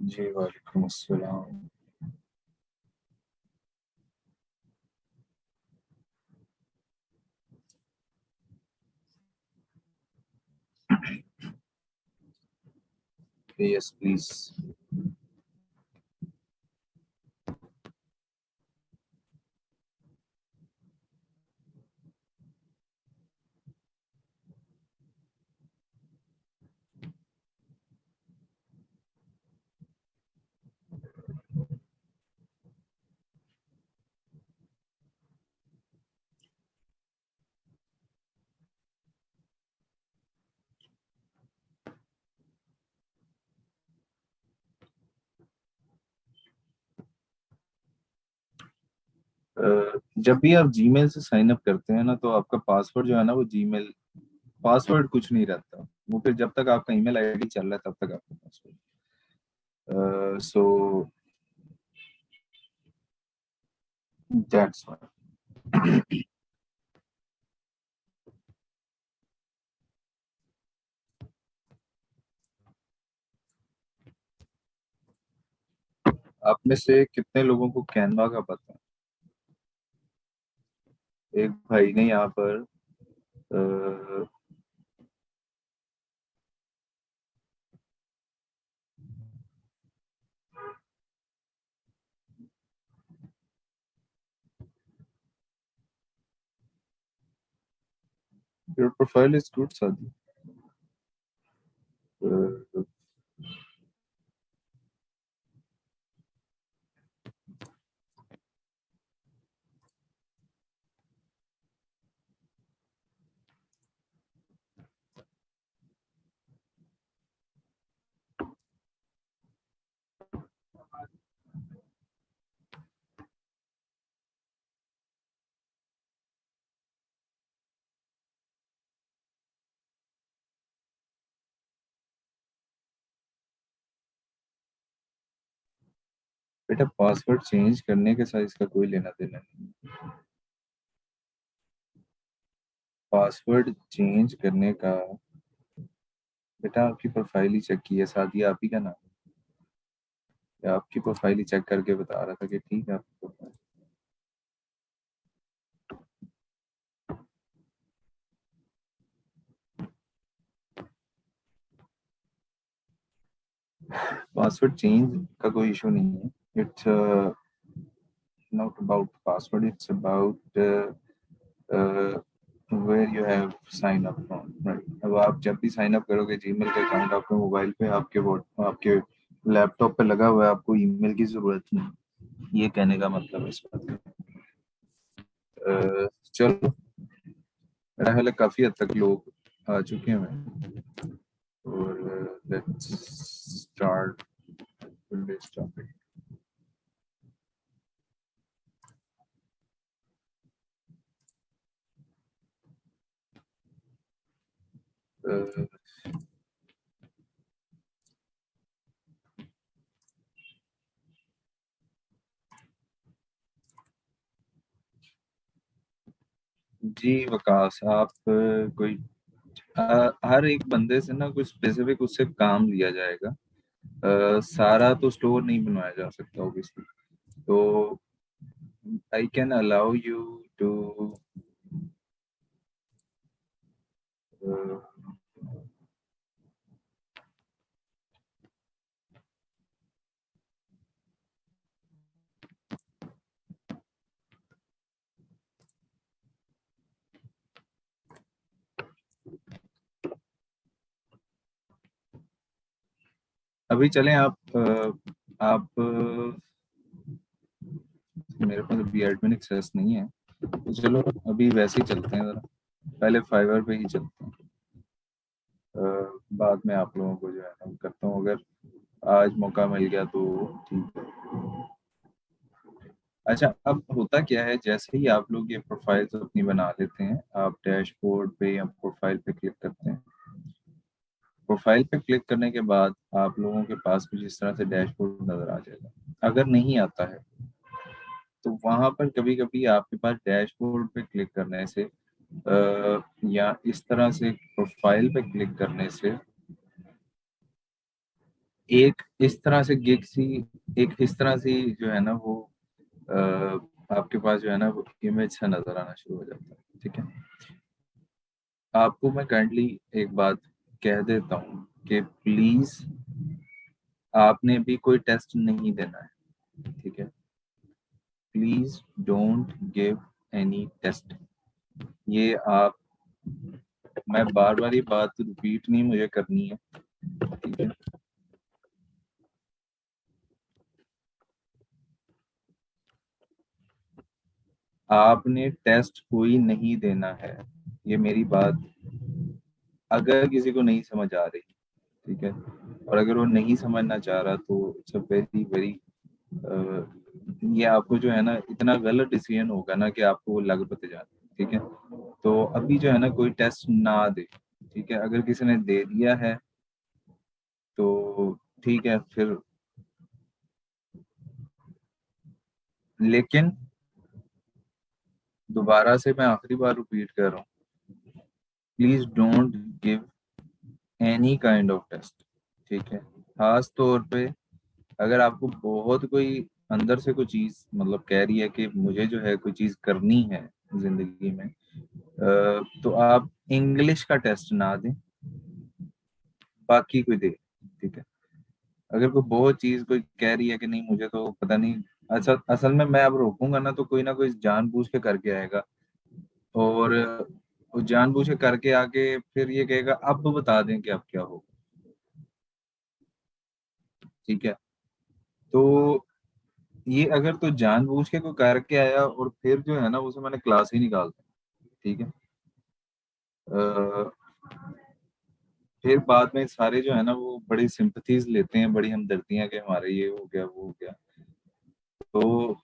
जी वालेकुम अस्सलाम। Yes please. जब भी आप जीमेल से साइन अप करते हैं ना, तो आपका पासवर्ड जो है ना, वो जीमेल पासवर्ड कुछ नहीं रहता। वो फिर जब तक आपका ईमेल आईडी चल रहा है तब तक आपका पासवर्ड। So that's why. आप में से कितने लोगों को कैनवा का पता है? एक भाई ने यहाँ per your profile is good सादी। अ, बेटा, पासवर्ड चेंज करने के साथ इसका कोई लेना देना नहीं। पासवर्ड चेंज करने का, बेटा आपकी प्रोफाइल ही चेक की है, सादिया आप ही का नाम है। आपकी प्रोफाइल ही चेक करके बता रहा था कि ठीक है आपकी प्रोफाइल। पासवर्ड चेंज का कोई इशू नहीं है। It's not about password, it's about where you have sign up from, right. अब आप जब भी साइन अप करोगे जीमेल का अकाउंट आपके मोबाइल पे, आपके लैपटॉप पे लगा हुआ है, आपको ईमेल की जरूरत नहीं। ये कहने का मतलब है इस बात का। चलो, मेरा ख्याल है काफी हद तक लोग आ चुके हैं और लेट्स स्टार्ट टुडेस टॉपिक। जी वकास, आप कोई हर एक बंदे से ना कुछ स्पेसिफिक उससे काम लिया जाएगा। सारा तो स्टोर नहीं बनवाया जा सकता ऑब्वियसली। तो I can allow you to, अभी चलें आप मेरे पास अभी एडमिन एक्सेस नहीं है, तो चलो अभी वैसे ही चलते हैं जरा। पहले फाइवर पे ही चलते हैं। बाद में आप लोगों को जो है ना करता हूँ, अगर आज मौका मिल गया तो ठीक है। अच्छा, अब होता क्या है, जैसे ही आप लोग ये प्रोफाइल्स अपनी बना लेते हैं, आप डैशबोर्ड पे या प्रोफाइल पे क्लिक करते हैं। प्रोफाइल पे क्लिक करने के बाद आप लोगों के पास कुछ इस तरह से डैशबोर्ड नजर आ जाएगा। अगर नहीं आता है तो वहां पर कभी कभी आपके पास डैशबोर्ड पे क्लिक करने से या इस तरह से प्रोफाइल पे क्लिक करने से एक इस तरह से गिग सी, एक इस तरह सी जो है ना वो आपके पास जो है ना वो इमेज सा नजर आना शुरू हो जाता है। ठीक है, आपको मैं काइंडली एक बात कह देता हूँ कि प्लीज आपने भी कोई टेस्ट नहीं देना है। ठीक है, please don't give any test. ये आप, मैं बार बार ये बात रिपीट नहीं मुझे करनी है। ठीक है, आपने टेस्ट कोई नहीं देना है, ये मेरी बात अगर किसी को नहीं समझ आ रही, ठीक है, और अगर वो नहीं समझना चाह रहा तो इट्स अ वेरी वेरी, ये आपको जो है ना इतना गलत डिसीजन होगा ना कि आपको वो लग पते जाए। ठीक है, तो अभी जो है ना कोई टेस्ट ना दे। ठीक है, अगर किसी ने दे दिया है तो ठीक है फिर, लेकिन दोबारा से मैं आखिरी बार रिपीट कर रहा हूँ, please don't give any kind of test. ठीक है, खास तौर पे अगर आपको बहुत कोई अंदर से कोई चीज मतलब कह रही है कि मुझे जो है कोई चीज करनी है जिंदगी में, तो आप इंग्लिश का टेस्ट ना दें, बाकी कोई दे। ठीक है, अगर कोई बहुत चीज कोई कह रही है कि नहीं मुझे तो पता नहीं, असल असल में मैं अब रोकूंगा ना कोई जानबूझ के करके आएगा, और वो जानबूझ के करके आके फिर ये कहेगा अब बता दें कि अब क्या होगा। ठीक है, तो ये अगर तो जानबूझ के कोई करके आया और फिर जो है ना उसे मैंने क्लास ही निकाल दी। ठीक है, अ, फिर बाद में सारे जो है ना वो बड़ी सिंपथीज लेते हैं, बड़ी हमदर्दियां कि हमारे ये हो गया वो हो गया, तो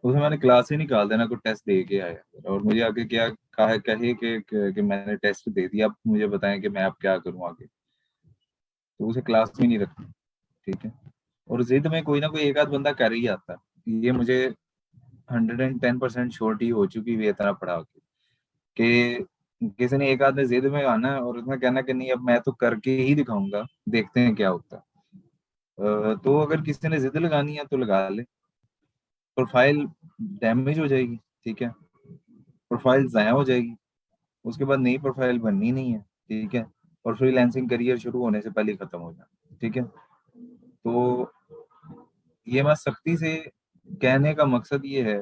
उसे मैंने क्लास ही निकाल देना, कोई टेस्ट दे के आया और मुझे आगे क्या कहा कहे कि मैंने टेस्ट दे दिया, अब मुझे बताएं कि मैं अब क्या करूं आगे, तो उसे क्लास में नहीं रखना। ठीक है, और जिद में कोई ना कोई एक आध बंदा कर ही आता है, ये मुझे 110% श्योरिटी हो चुकी हुई है इतना पढ़ा के, कि किसी ने एक आध ने जिद में आना है और उसने कहना कि नहीं अब मैं तो करके ही दिखाऊंगा, देखते हैं क्या होता है। तो अगर किसी ने जिद लगानी है तो लगा ले, प्रोफाइल डैमेज हो जाएगी। ठीक है, प्रोफाइल ज़ाया हो जाएगी, उसके बाद नई प्रोफाइल बननी नहीं है। ठीक है, और फ्रीलांसिंग करियर शुरू होने से पहले ही खत्म हो जाए। ठीक है, तो ये मैं सख्ती से कहने का मकसद ये है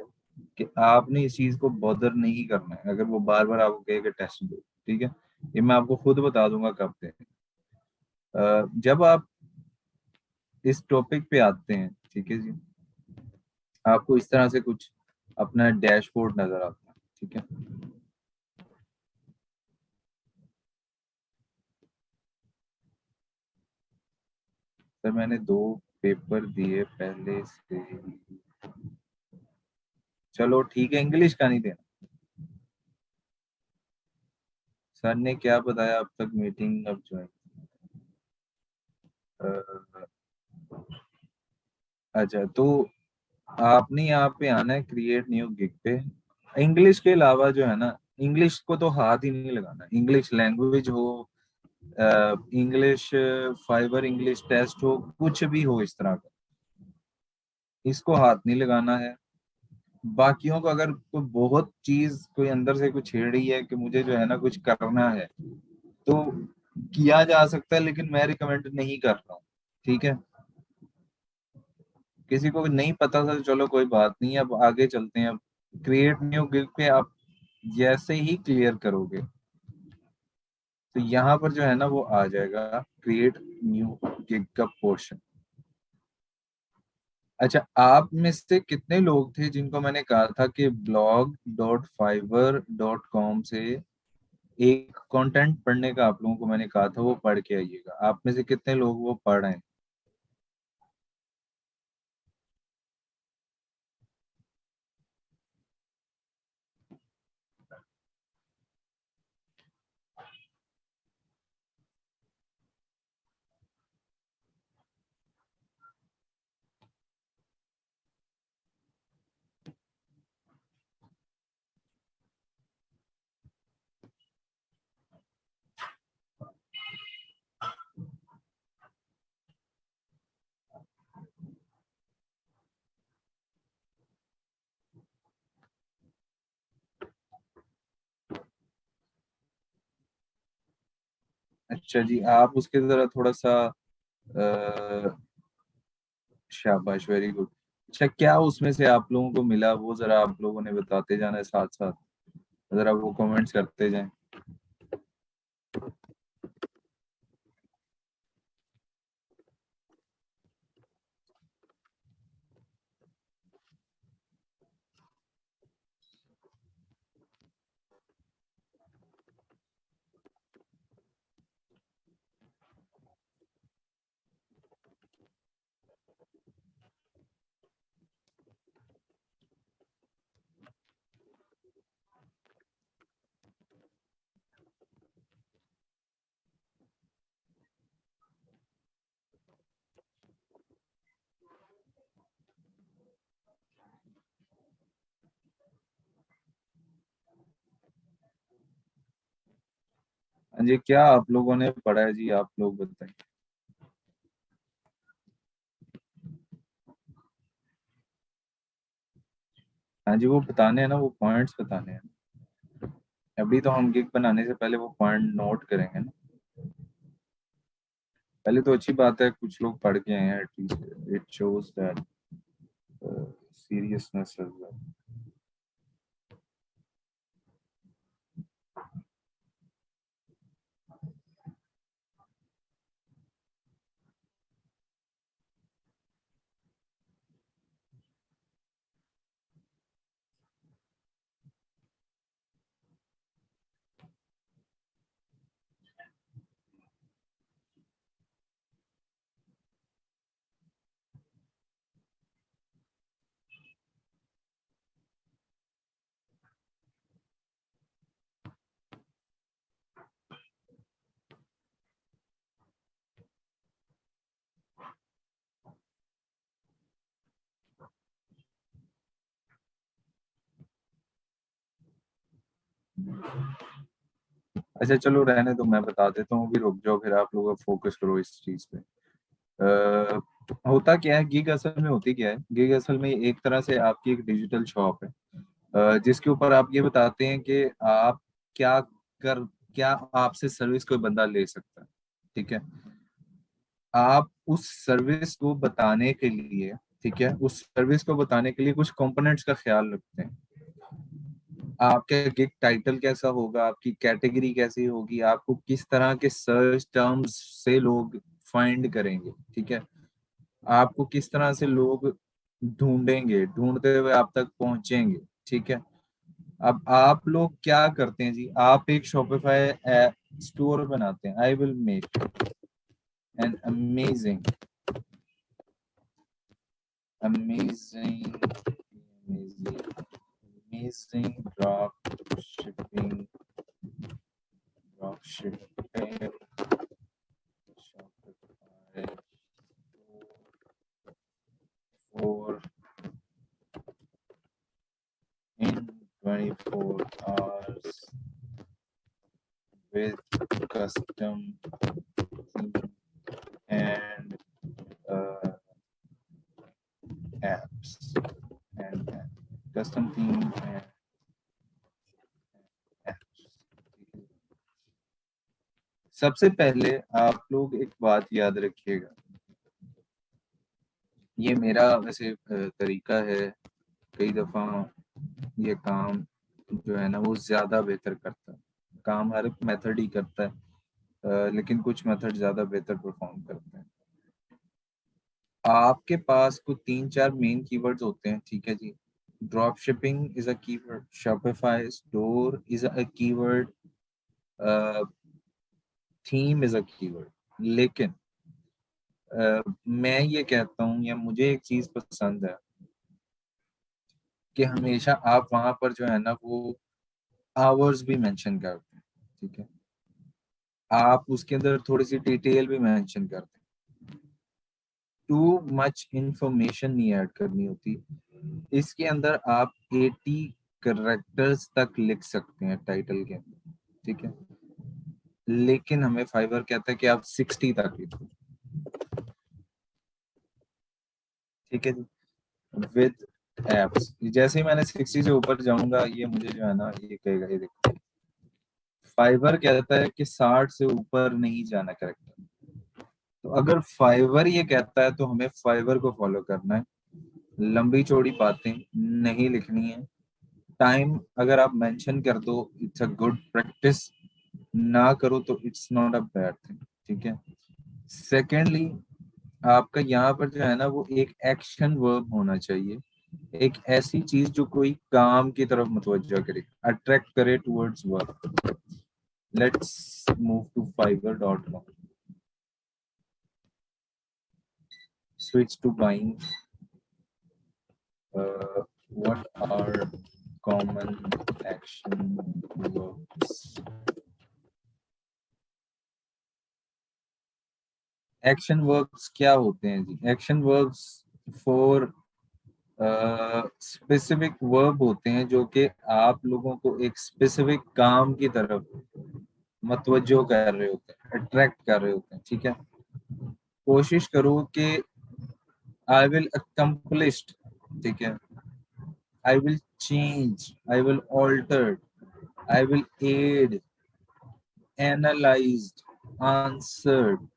कि आपने इस चीज को बॉदर नहीं करना है, अगर वो बार बार आपको कहे कि टेस्ट दो। ठीक है, ये मैं आपको खुद बता दूंगा कब दें। जब आप इस टॉपिक पे आते हैं, ठीक है जी, आपको इस तरह से कुछ अपना डैशबोर्ड नजर आता है। ठीक है, सर मैंने 2 पेपर दिए पहले से ही। चलो ठीक है, इंग्लिश का नहीं देना। सर ने क्या बताया अब तक, मीटिंग अब ज्वाइन। अच्छा, तो आपने यहाँ पे आना है क्रिएट न्यू गिग पे। इंग्लिश के अलावा जो है ना, इंग्लिश को तो हाथ ही नहीं लगाना, इंग्लिश लैंग्वेज हो, इंग्लिश फाइबर, इंग्लिश टेस्ट हो, कुछ भी हो इस तरह का, इसको हाथ नहीं लगाना है। बाकियों को अगर कोई बहुत चीज कोई अंदर से कुछ छेड़ रही है कि मुझे जो है ना कुछ करना है, तो किया जा सकता है, लेकिन मैं रिकमेंड नहीं कर रहा हूँ। ठीक है, किसी को नहीं पता था तो चलो कोई बात नहीं, अब आगे चलते हैं। अब क्रिएट न्यू गिग पे आप जैसे ही क्लियर करोगे तो यहाँ पर जो है ना वो आ जाएगा क्रिएट न्यू गिग का पोर्शन। अच्छा, आप में से कितने लोग थे जिनको मैंने कहा था कि blog.fiverr.com से एक कंटेंट पढ़ने का आप लोगों को मैंने कहा था वो पढ़ के आइएगा, आप में से कितने लोग वो पढ़ रहे हैं? अच्छा जी, आप उसके जरा थोड़ा सा शाबाश, वेरी गुड। अच्छा, क्या उसमें से आप लोगों को मिला वो जरा आप लोगों ने बताते जाना साथ साथ, जरा वो कमेंट्स करते जाएं। हाँ जी, क्या आप लोगों ने पढ़ा है जी, आप लोग बताएं। हाँ जी, वो बताने हैं ना, वो पॉइंट्स बताने हैं। अभी तो हम गिग बनाने से पहले वो पॉइंट नोट करेंगे ना। पहले तो अच्छी बात है कुछ लोग पढ़ के आए हैं, at least it shows that seriousness as well. अच्छा चलो रहने दो, मैं बता देता हूँ, अभी रुक जाओ, फिर आप लोग फोकस करो इस चीज पे। होता क्या है, गिग असल में होती क्या है, गिग असल में एक तरह से आपकी एक डिजिटल शॉप है, जिसके ऊपर आप ये बताते हैं कि आप क्या कर क्या आपसे सर्विस कोई बंदा ले सकता है। ठीक है, आप उस सर्विस को बताने के लिए, ठीक है, उस सर्विस को बताने के लिए कुछ कंपोनेंट्स का ख्याल रखते हैं। आपका गिग टाइटल कैसा होगा, आपकी कैटेगरी कैसी होगी, आपको किस तरह के सर्च टर्म्स से लोग फाइंड करेंगे, ठीक है, आपको किस तरह से लोग ढूंढेंगे, ढूंढते हुए आप तक पहुंचेंगे। ठीक है, अब आप लोग क्या करते हैं जी, आप एक शॉपिफाई स्टोर बनाते हैं। I will make an amazing amazing amazing shipping drop shipping Shopify for in 24 hours with custom theme and uh, apps and custom theme and apps। सबसे पहले आप लोग एक बात याद रखिएगा, ये मेरा वैसे तरीका है, कई दफा ये काम जो है ना वो ज्यादा बेहतर करता है। काम हर मेथड ही करता है, लेकिन कुछ मेथड ज्यादा बेहतर परफॉर्म करते हैं। आपके पास कुछ तीन चार मेन कीवर्ड्स होते हैं, ठीक है जी। Drop shipping is a keyword, Shopify store is a keyword, theme is a keyword. लेकिन मैं ये कहता हूँ, या मुझे एक चीज पसंद है कि हमेशा आप वहां पर जो है ना वो आवर्स भी मेंशन करते हैं। ठीक है, आप उसके अंदर थोड़ी सी डिटेल भी मेंशन करते हैं। टू मच इंफॉर्मेशन नहीं ऐड करनी होती। इसके अंदर आप 80 करेक्टर्स तक लिख सकते हैं टाइटल के अंदर, ठीक है, लेकिन हमें फाइवर कहता है कि आप 60 तक लिखो। ठीक है जी, विद एप्स। जैसे ही मैंने 60 से ऊपर जाऊंगा, ये मुझे जो है ना ये कहेगा, ये देखो फाइवर कहता है कि 60 से ऊपर नहीं जाना करेक्टर। तो अगर फाइवर ये कहता है तो हमें फाइवर को फॉलो करना है। लंबी चौड़ी बातें नहीं लिखनी है। टाइम अगर आप मेंशन कर दो, इट्स अ गुड प्रैक्टिस। ना करो तो it's not a bad thing, ठीक है। सेकेंडली, आपका यहाँ पर जो है ना वो एक एक्शन वर्ब होना चाहिए। एक ऐसी चीज जो कोई काम की तरफ मुतवज्जा करे, अट्रैक्ट करे towards work. Let's move to fiverr.com. Switch to buying. What are common action verbs? Action verbs क्या होते हैं जी? Action verbs for specific verb होते हैं जो कि आप लोगों को एक स्पेसिफिक काम की तरफ मतवज्जो कर रहे होते हैं, अट्रैक्ट कर रहे होते हैं, ठीक है। कोशिश करो कि आई विल अकम्पलिश्ड, ठीक है, I will change, I will alter, I will add, analysed, answered.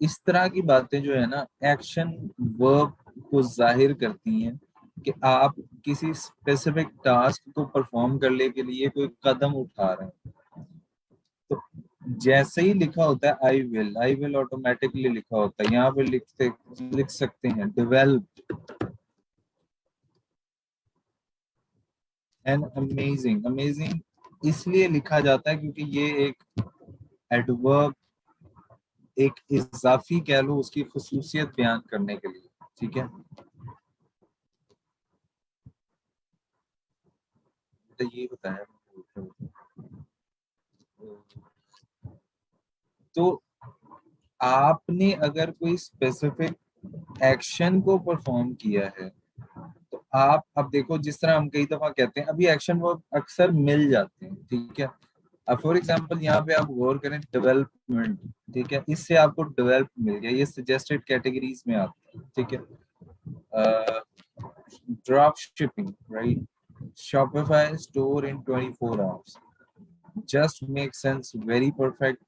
इस तरह की बातें जो है ना एक्शन वर्ब को जाहिर करती हैं कि आप किसी स्पेसिफिक टास्क को परफॉर्म करने के लिए कोई कदम उठा रहे हैं। तो जैसे ही लिखा होता है आई विल ऑटोमेटिकली लिखा होता है, यहाँ पे लिख सकते हैं डेवलप एंड अमेजिंग। अमेजिंग इसलिए लिखा जाता है क्योंकि ये एक एडवर्ब, एक इजाफी कह लो उसकी खुसूसियत बयान करने के लिए, ठीक है। तो ये बताया, तो आपने अगर कोई स्पेसिफिक एक्शन को परफॉर्म किया है तो आप अब देखो, जिस तरह हम कई दफा कहते हैं अभी एक्शन वर्ब अक्सर मिल जाते हैं, ठीक है। अब फॉर एग्जांपल यहाँ पे आप गौर करें डेवलपमेंट, ठीक है, इससे आपको डेवलप मिल गया, ये सजेस्टेड कैटेगरीज में आता है, ठीक है। Drop shipping, right, Shopify store in 24 hours, just makes sense, very perfect.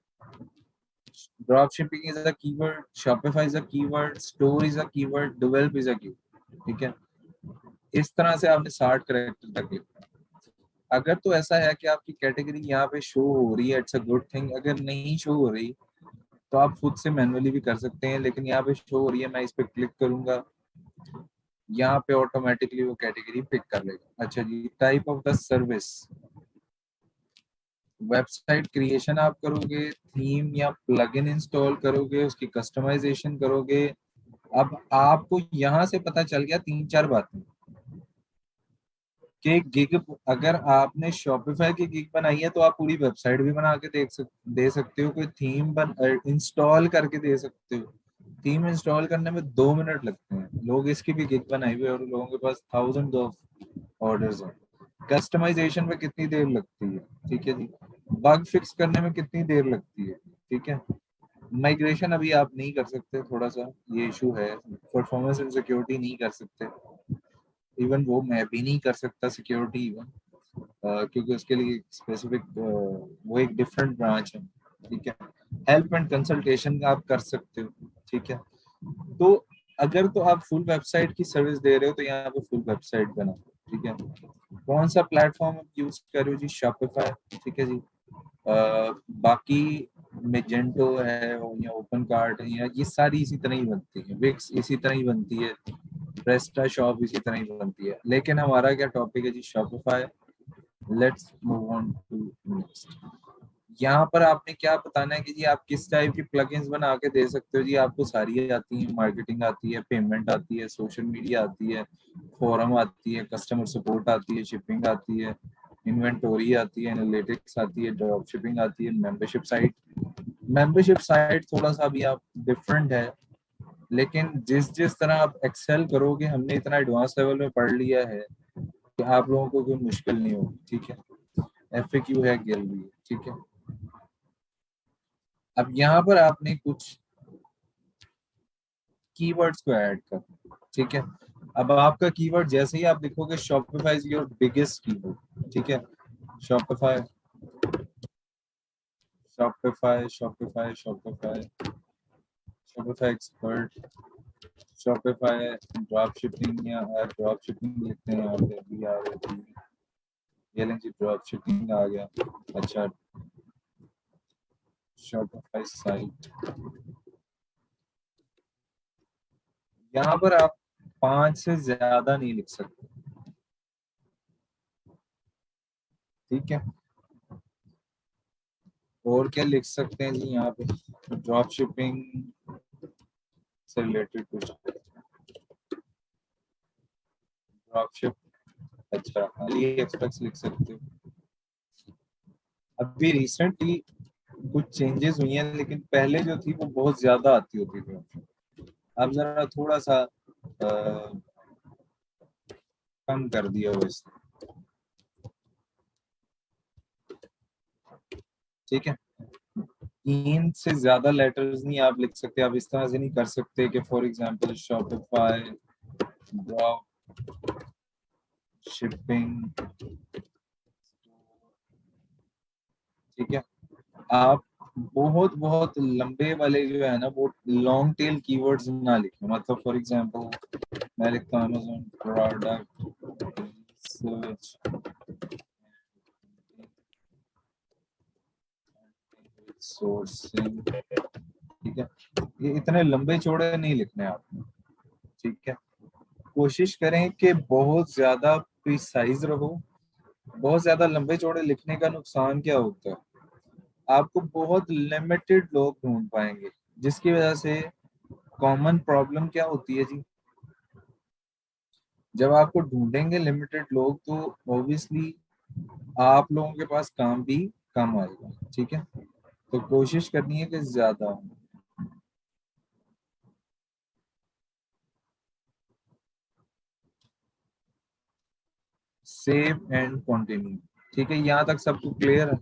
Drop shipping is a keyword, Shopify is a keyword, store is a keyword, develop is a keyword, ठीक है। इस तरह से आपने 60 करेक्टर तक लिखा। अगर तो ऐसा है कि आपकी कैटेगरी यहाँ पे शो हो रही है, इट्स अ गुड थिंग। अगर नहीं शो हो रही तो आप खुद से मैनुअली भी कर सकते हैं, लेकिन यहाँ पे शो हो रही है, मैं इस पे क्लिक करूंगा, यहाँ पे ऑटोमेटिकली वो कैटेगरी पिक कर लेगा। अच्छा जी, type of the service, website creation आप करोगे, थीम या प्लगइन इंस्टॉल करोगे, उसकी कस्टमाइजेशन करोगे। अब आपको यहाँ से पता चल गया तीन चार बातें कि गिग, अगर आपने शॉपिफाई की गिग बनाई है तो आप पूरी वेबसाइट भी बना के दे सकते हो, कोई थीम इंस्टॉल करके दे सकते हो। थीम इंस्टॉल करने में 2 मिनट लगते हैं, लोग इसकी भी गिग बनाई हुई है और लोगों के पास थाउजेंड ऑफ ऑर्डर्स हैं। कस्टमाइजेशन में कितनी देर लगती है, ठीक है जी। बग फिक्स करने में कितनी देर लगती है, ठीक है। माइग्रेशन अभी आप नहीं कर सकते, थोड़ा सा ये इशू है। परफॉर्मेंस एंड सिक्योरिटी नहीं कर सकते, इवन वो मैं भी नहीं कर सकता सिक्योरिटी इवन, क्योंकि उसके लिए स्पेसिफिक वो एक डिफरेंट ब्रांच है, ठीक है। हेल्प एंड कंसल्टेशन आप कर सकते हो, ठीक है। तो अगर तो आप फुल वेबसाइट की सर्विस दे रहे हो तो यहाँ पे फुल वेबसाइट बनाओ, ठीक है। कौन सा प्लेटफॉर्म आप यूज कर रहे हो जी? शॉपिफाई, ठीक है जी। बाकी मेजेंटो है या ओपन कार्ट है, या ये सारी इसी तरह ही बनती है, विक्स इसी तरह ही बनती है, प्रेस्टा शॉप इसी तरह ही बनती है, लेकिन हमारा क्या टॉपिक है जी? Shopify. Let's move on to next. यहाँ पर आपने क्या बताना है कि जी आप किस टाइप की प्लगइन्स बना के दे सकते हो जी? आपको सारी आती है, मार्केटिंग आती है, पेमेंट आती है, सोशल मीडिया आती है, फोरम आती है, कस्टमर सपोर्ट आती है, शिपिंग आती है, इन्वेंटोरी आती है, एनालिटिक्स आती है, ड्रॉप शिपिंग आती है, मेंबरशिप साइट। मेंबरशिप साइट थोड़ा सा अभी आप डिफरेंट है, लेकिन जिस जिस तरह आप एक्सेल करोगे, हमने इतना एडवांस लेवल में पढ़ लिया है कि आप लोगों को कोई मुश्किल नहीं होगी, ठीक है। एफएक्यू है, गैलरी है, ठीक है। अब यहाँ पर आपने कुछ कीवर्ड्स को ऐड कर, ठीक है। अब आपका कीवर्ड जैसे ही आप लिखोगे, Shopify is your biggest keyword, ठीक है। Shopify Shopify Shopify Shopify Shopify expert, Shopify drop shipping या ड्रॉप शिपिंग लिखते हैं यहाँ पे DROP, ये लेंगे ड्रॉप शिपिंग आ गया। अच्छा, शॉपिफाई साइट, यहाँ पर आप 5 से ज्यादा नहीं लिख सकते, ठीक है। और क्या लिख सकते हैं जी यहाँ पे, ड्रॉप शिपिंग से रिलेटेड कुछ, ड्रॉप शिप, अच्छा अली एक्सप्रेस लिख सकते हो। अभी रिसेंटली कुछ चेंजेस हुई हैं, लेकिन पहले जो थी वो बहुत ज्यादा आती होती थी। अब जरा थोड़ा सा कम कर दिया हो इसने, ठीक है। 3 से ज्यादा लेटर्स नहीं आप लिख सकते, आप इस तरह से नहीं कर सकते कि for example Shopify drop shipping, ठीक है। आप बहुत बहुत लंबे वाले जो है ना, वो लॉन्ग टेल कीवर्ड्स ना लिखें, मतलब फॉर एग्जांपल मैं लिखता हूँ अमेजोन प्रोडक्ट रिसर्च सोर्सिंग, ठीक है। ये इतने लंबे चौड़े नहीं लिखने आपने, ठीक है। कोशिश करें कि बहुत ज्यादा प्रिसाइज रहो। बहुत ज्यादा लंबे चौड़े लिखने का नुकसान क्या होता है, आपको बहुत लिमिटेड लोग ढूंढ पाएंगे, जिसकी वजह से कॉमन प्रॉब्लम क्या होती है जी, जब आपको ढूंढेंगे लिमिटेड लोग तो ऑब्वियसली आप लोगों के पास काम भी कम आएगा, ठीक है। तो कोशिश करनी है कि ज्यादा हो। सेव एंड कंटिन्यू, ठीक है। यहाँ तक सबको क्लियर है।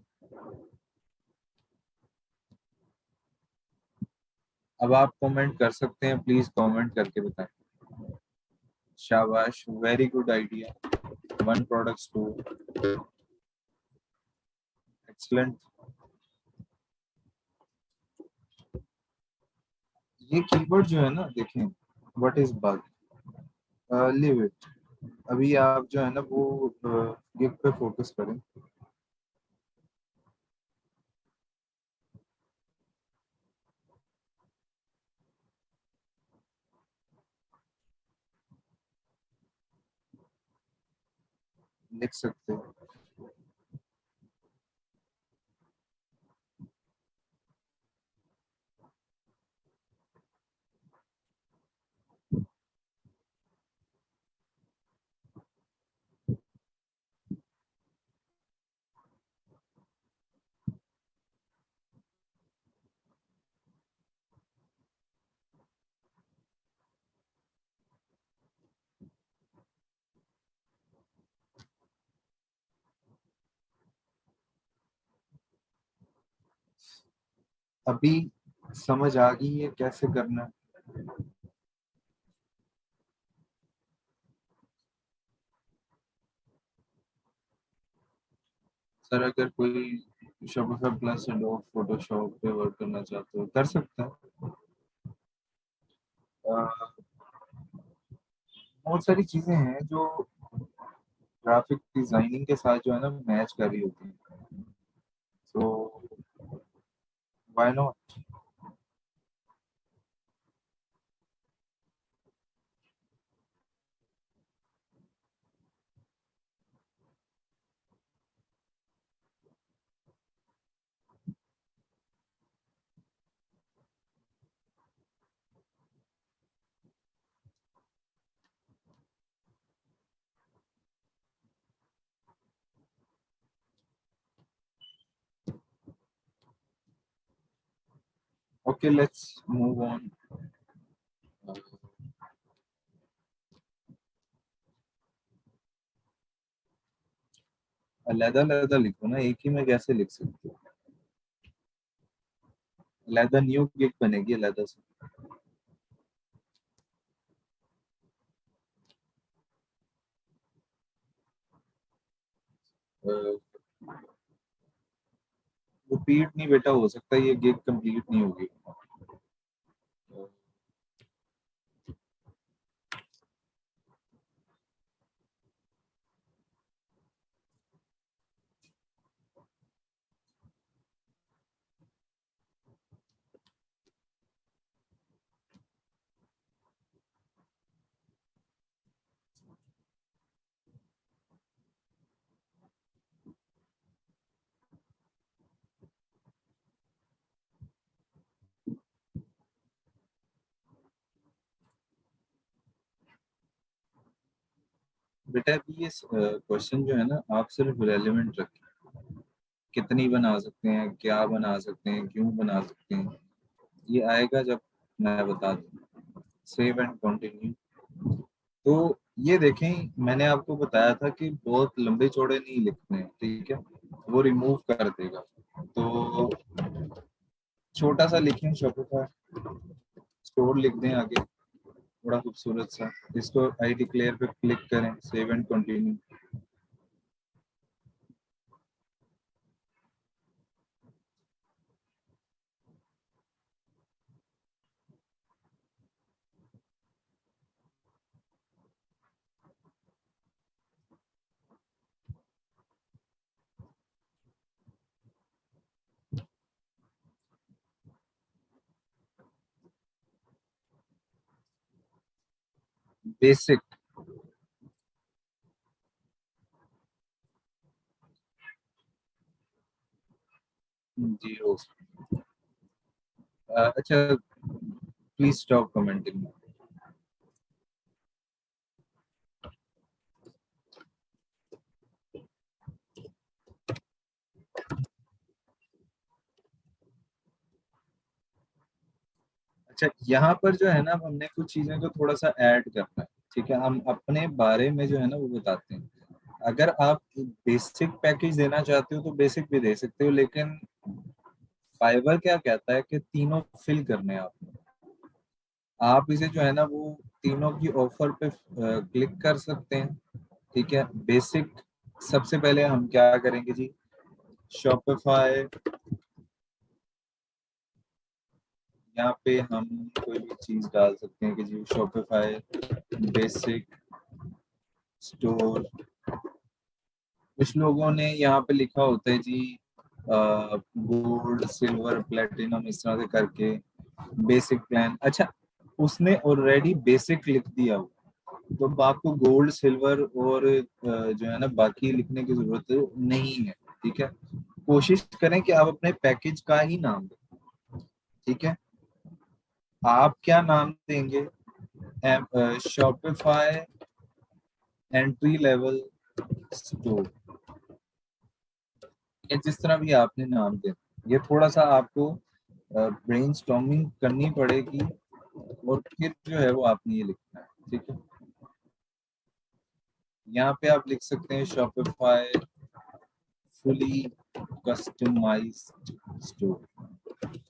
अब आप कमेंट कर सकते हैं, प्लीज कमेंट करके बताएं। शाबाश, very good idea, one product store, excellent. ये कीवर्ड जो है ना, देखें, what is bug, live it. अभी आप जो है ना वो गिग पे फोकस करें। लिख सकते हैं। अभी समझ आ गई है कैसे करना है। सर अगर कोई शोपिफाई प्लस एडोब फोटोशॉप पे वर्क करना चाहते हो कर सकता है। बहुत सारी चीजें हैं जो ग्राफिक डिजाइनिंग के साथ जो है ना मैच कर रही होती है, so why not. Okay, let's move on. अलहदा अलहदा लिखो ना, एक ही में कैसे लिख सकते हो। अलहदा न्यू गिग बनेगी अलहदा से। रिपीट नहीं बेटा हो सकता, ये गिग कंप्लीट नहीं होगी। बेटा अभी ये क्वेश्चन जो है ना, आप सिर्फ रेलेवेंट रखें। कितनी बना सकते हैं, क्या बना सकते हैं, क्यों बना सकते हैं, ये आएगा जब मैं बता दूँ। Save and continue. तो ये देखें, मैंने आपको बताया था कि बहुत लंबे चौड़े नहीं लिखने हैं, ठीक है, वो रिमूव कर देगा। तो छोटा सा लिखें, शॉपिफाई स्टोर लिख दें आगे, बड़ा खूबसूरत सा। इसको आई डिक्लेयर पे क्लिक करें, सेव एंड कंटिन्यू। बेसिक। जी हो। अच्छा, प्लीज स्टॉप कमेंटिंग। अच्छा, यहाँ पर जो है ना, अब हमने कुछ चीजें को थोड़ा सा ऐड करना है, ठीक है। हम अपने बारे में जो है ना वो बताते हैं। अगर आप बेसिक पैकेज देना चाहते हो तो बेसिक भी दे सकते हो, लेकिन फाइवर क्या कहता है कि तीनों फिल करने हैं आपने। आप इसे जो है ना वो तीनों की ऑफर पे क्लिक कर सकते हैं, ठीक है। बेसिक, सबसे पहले हम क्या करेंगे जी, शॉपिफाई, यहाँ पे हम कोई भी चीज डाल सकते हैं कि जी शॉपिफाई बेसिक स्टोर। कुछ लोगों ने यहाँ पे लिखा होता है जी गोल्ड सिल्वर प्लेटिनम, इस तरह से करके बेसिक प्लान। अच्छा, उसने ऑलरेडी बेसिक लिख दिया हो, तो अब आपको गोल्ड सिल्वर और जो है ना बाकी लिखने की जरूरत नहीं है, ठीक है। कोशिश करें कि आप अपने पैकेज का ही नाम दें, ठीक है। आप क्या नाम देंगे, शॉपिफाई एंट्री लेवल स्टोर, या जिस तरह भी आपने नाम दे। ये थोड़ा सा आपको ब्रेनस्टॉर्मिंग करनी पड़ेगी, और फिर जो है वो आपने ये लिखना है, ठीक है। यहाँ पे आप लिख सकते हैं Shopify fully customised store.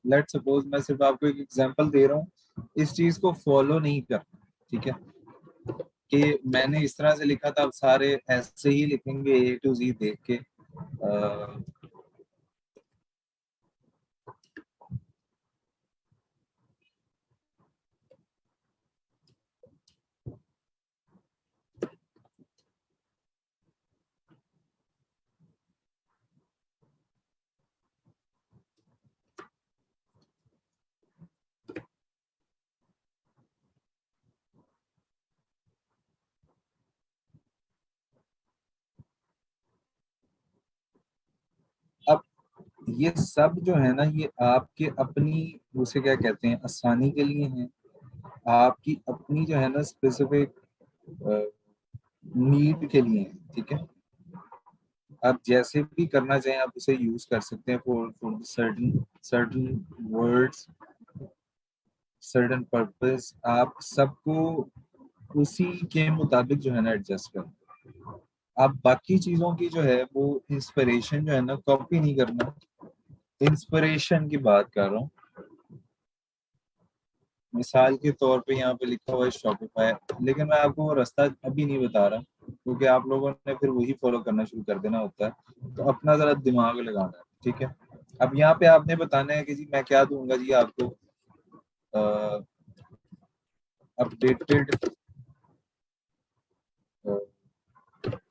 Let suppose, मैं सिर्फ आपको एक एग्जांपल दे रहा हूँ, इस चीज को फॉलो नहीं करना, ठीक है। कि मैंने इस तरह से लिखा था, अब सारे ऐसे ही लिखेंगे ए टू जी देख के। अब ये सब जो है ना, ये आपके अपनी, उसे क्या कहते हैं, आसानी के लिए है। आपकी अपनी जो है ना स्पेसिफिक नीड के लिए है, ठीक है। आप जैसे भी करना चाहें आप उसे यूज कर सकते हैं for for certain certain words, certain purpose. आप सबको उसी के मुताबिक जो है ना एडजस्ट करें। आप बाकी चीजों की जो है वो इंस्पिरेशन जो है ना कॉपी नहीं करना। इंस्पिरेशन की बात कर रहा हूँ। मिसाल के तौर पे यहाँ पे लिखा हुआ है शॉपिफाई, लेकिन मैं आपको वो रास्ता अभी नहीं बता रहा, क्योंकि आप लोगों ने फिर वही फॉलो करना शुरू कर देना होता है। तो अपना जरा दिमाग लगाना है, ठीक है। अब यहाँ पे आपने बताना है कि जी मैं क्या दूंगा जी आपको, अपडेटेड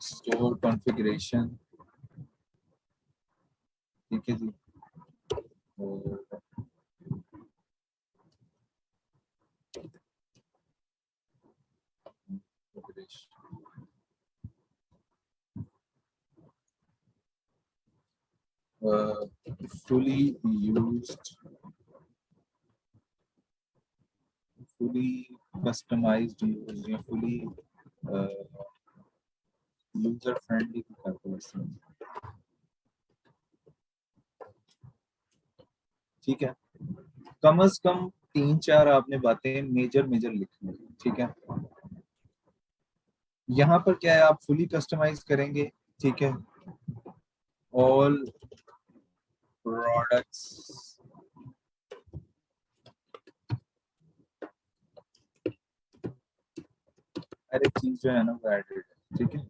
स्टोर कॉन्फ़िगरेशन, ठीक है जी। fully used, fully customized use या fully यूजर फ्रेंडली कैलकुलेशन, ठीक है। कम से कम 3-4 आपने बातें मेजर मेजर लिखनी है, ठीक है। यहाँ पर क्या है, आप फुली कस्टमाइज करेंगे, ठीक है। ऑल प्रोडक्ट्स, हर एक चीज जो है ना वो एडेड है, ठीक है।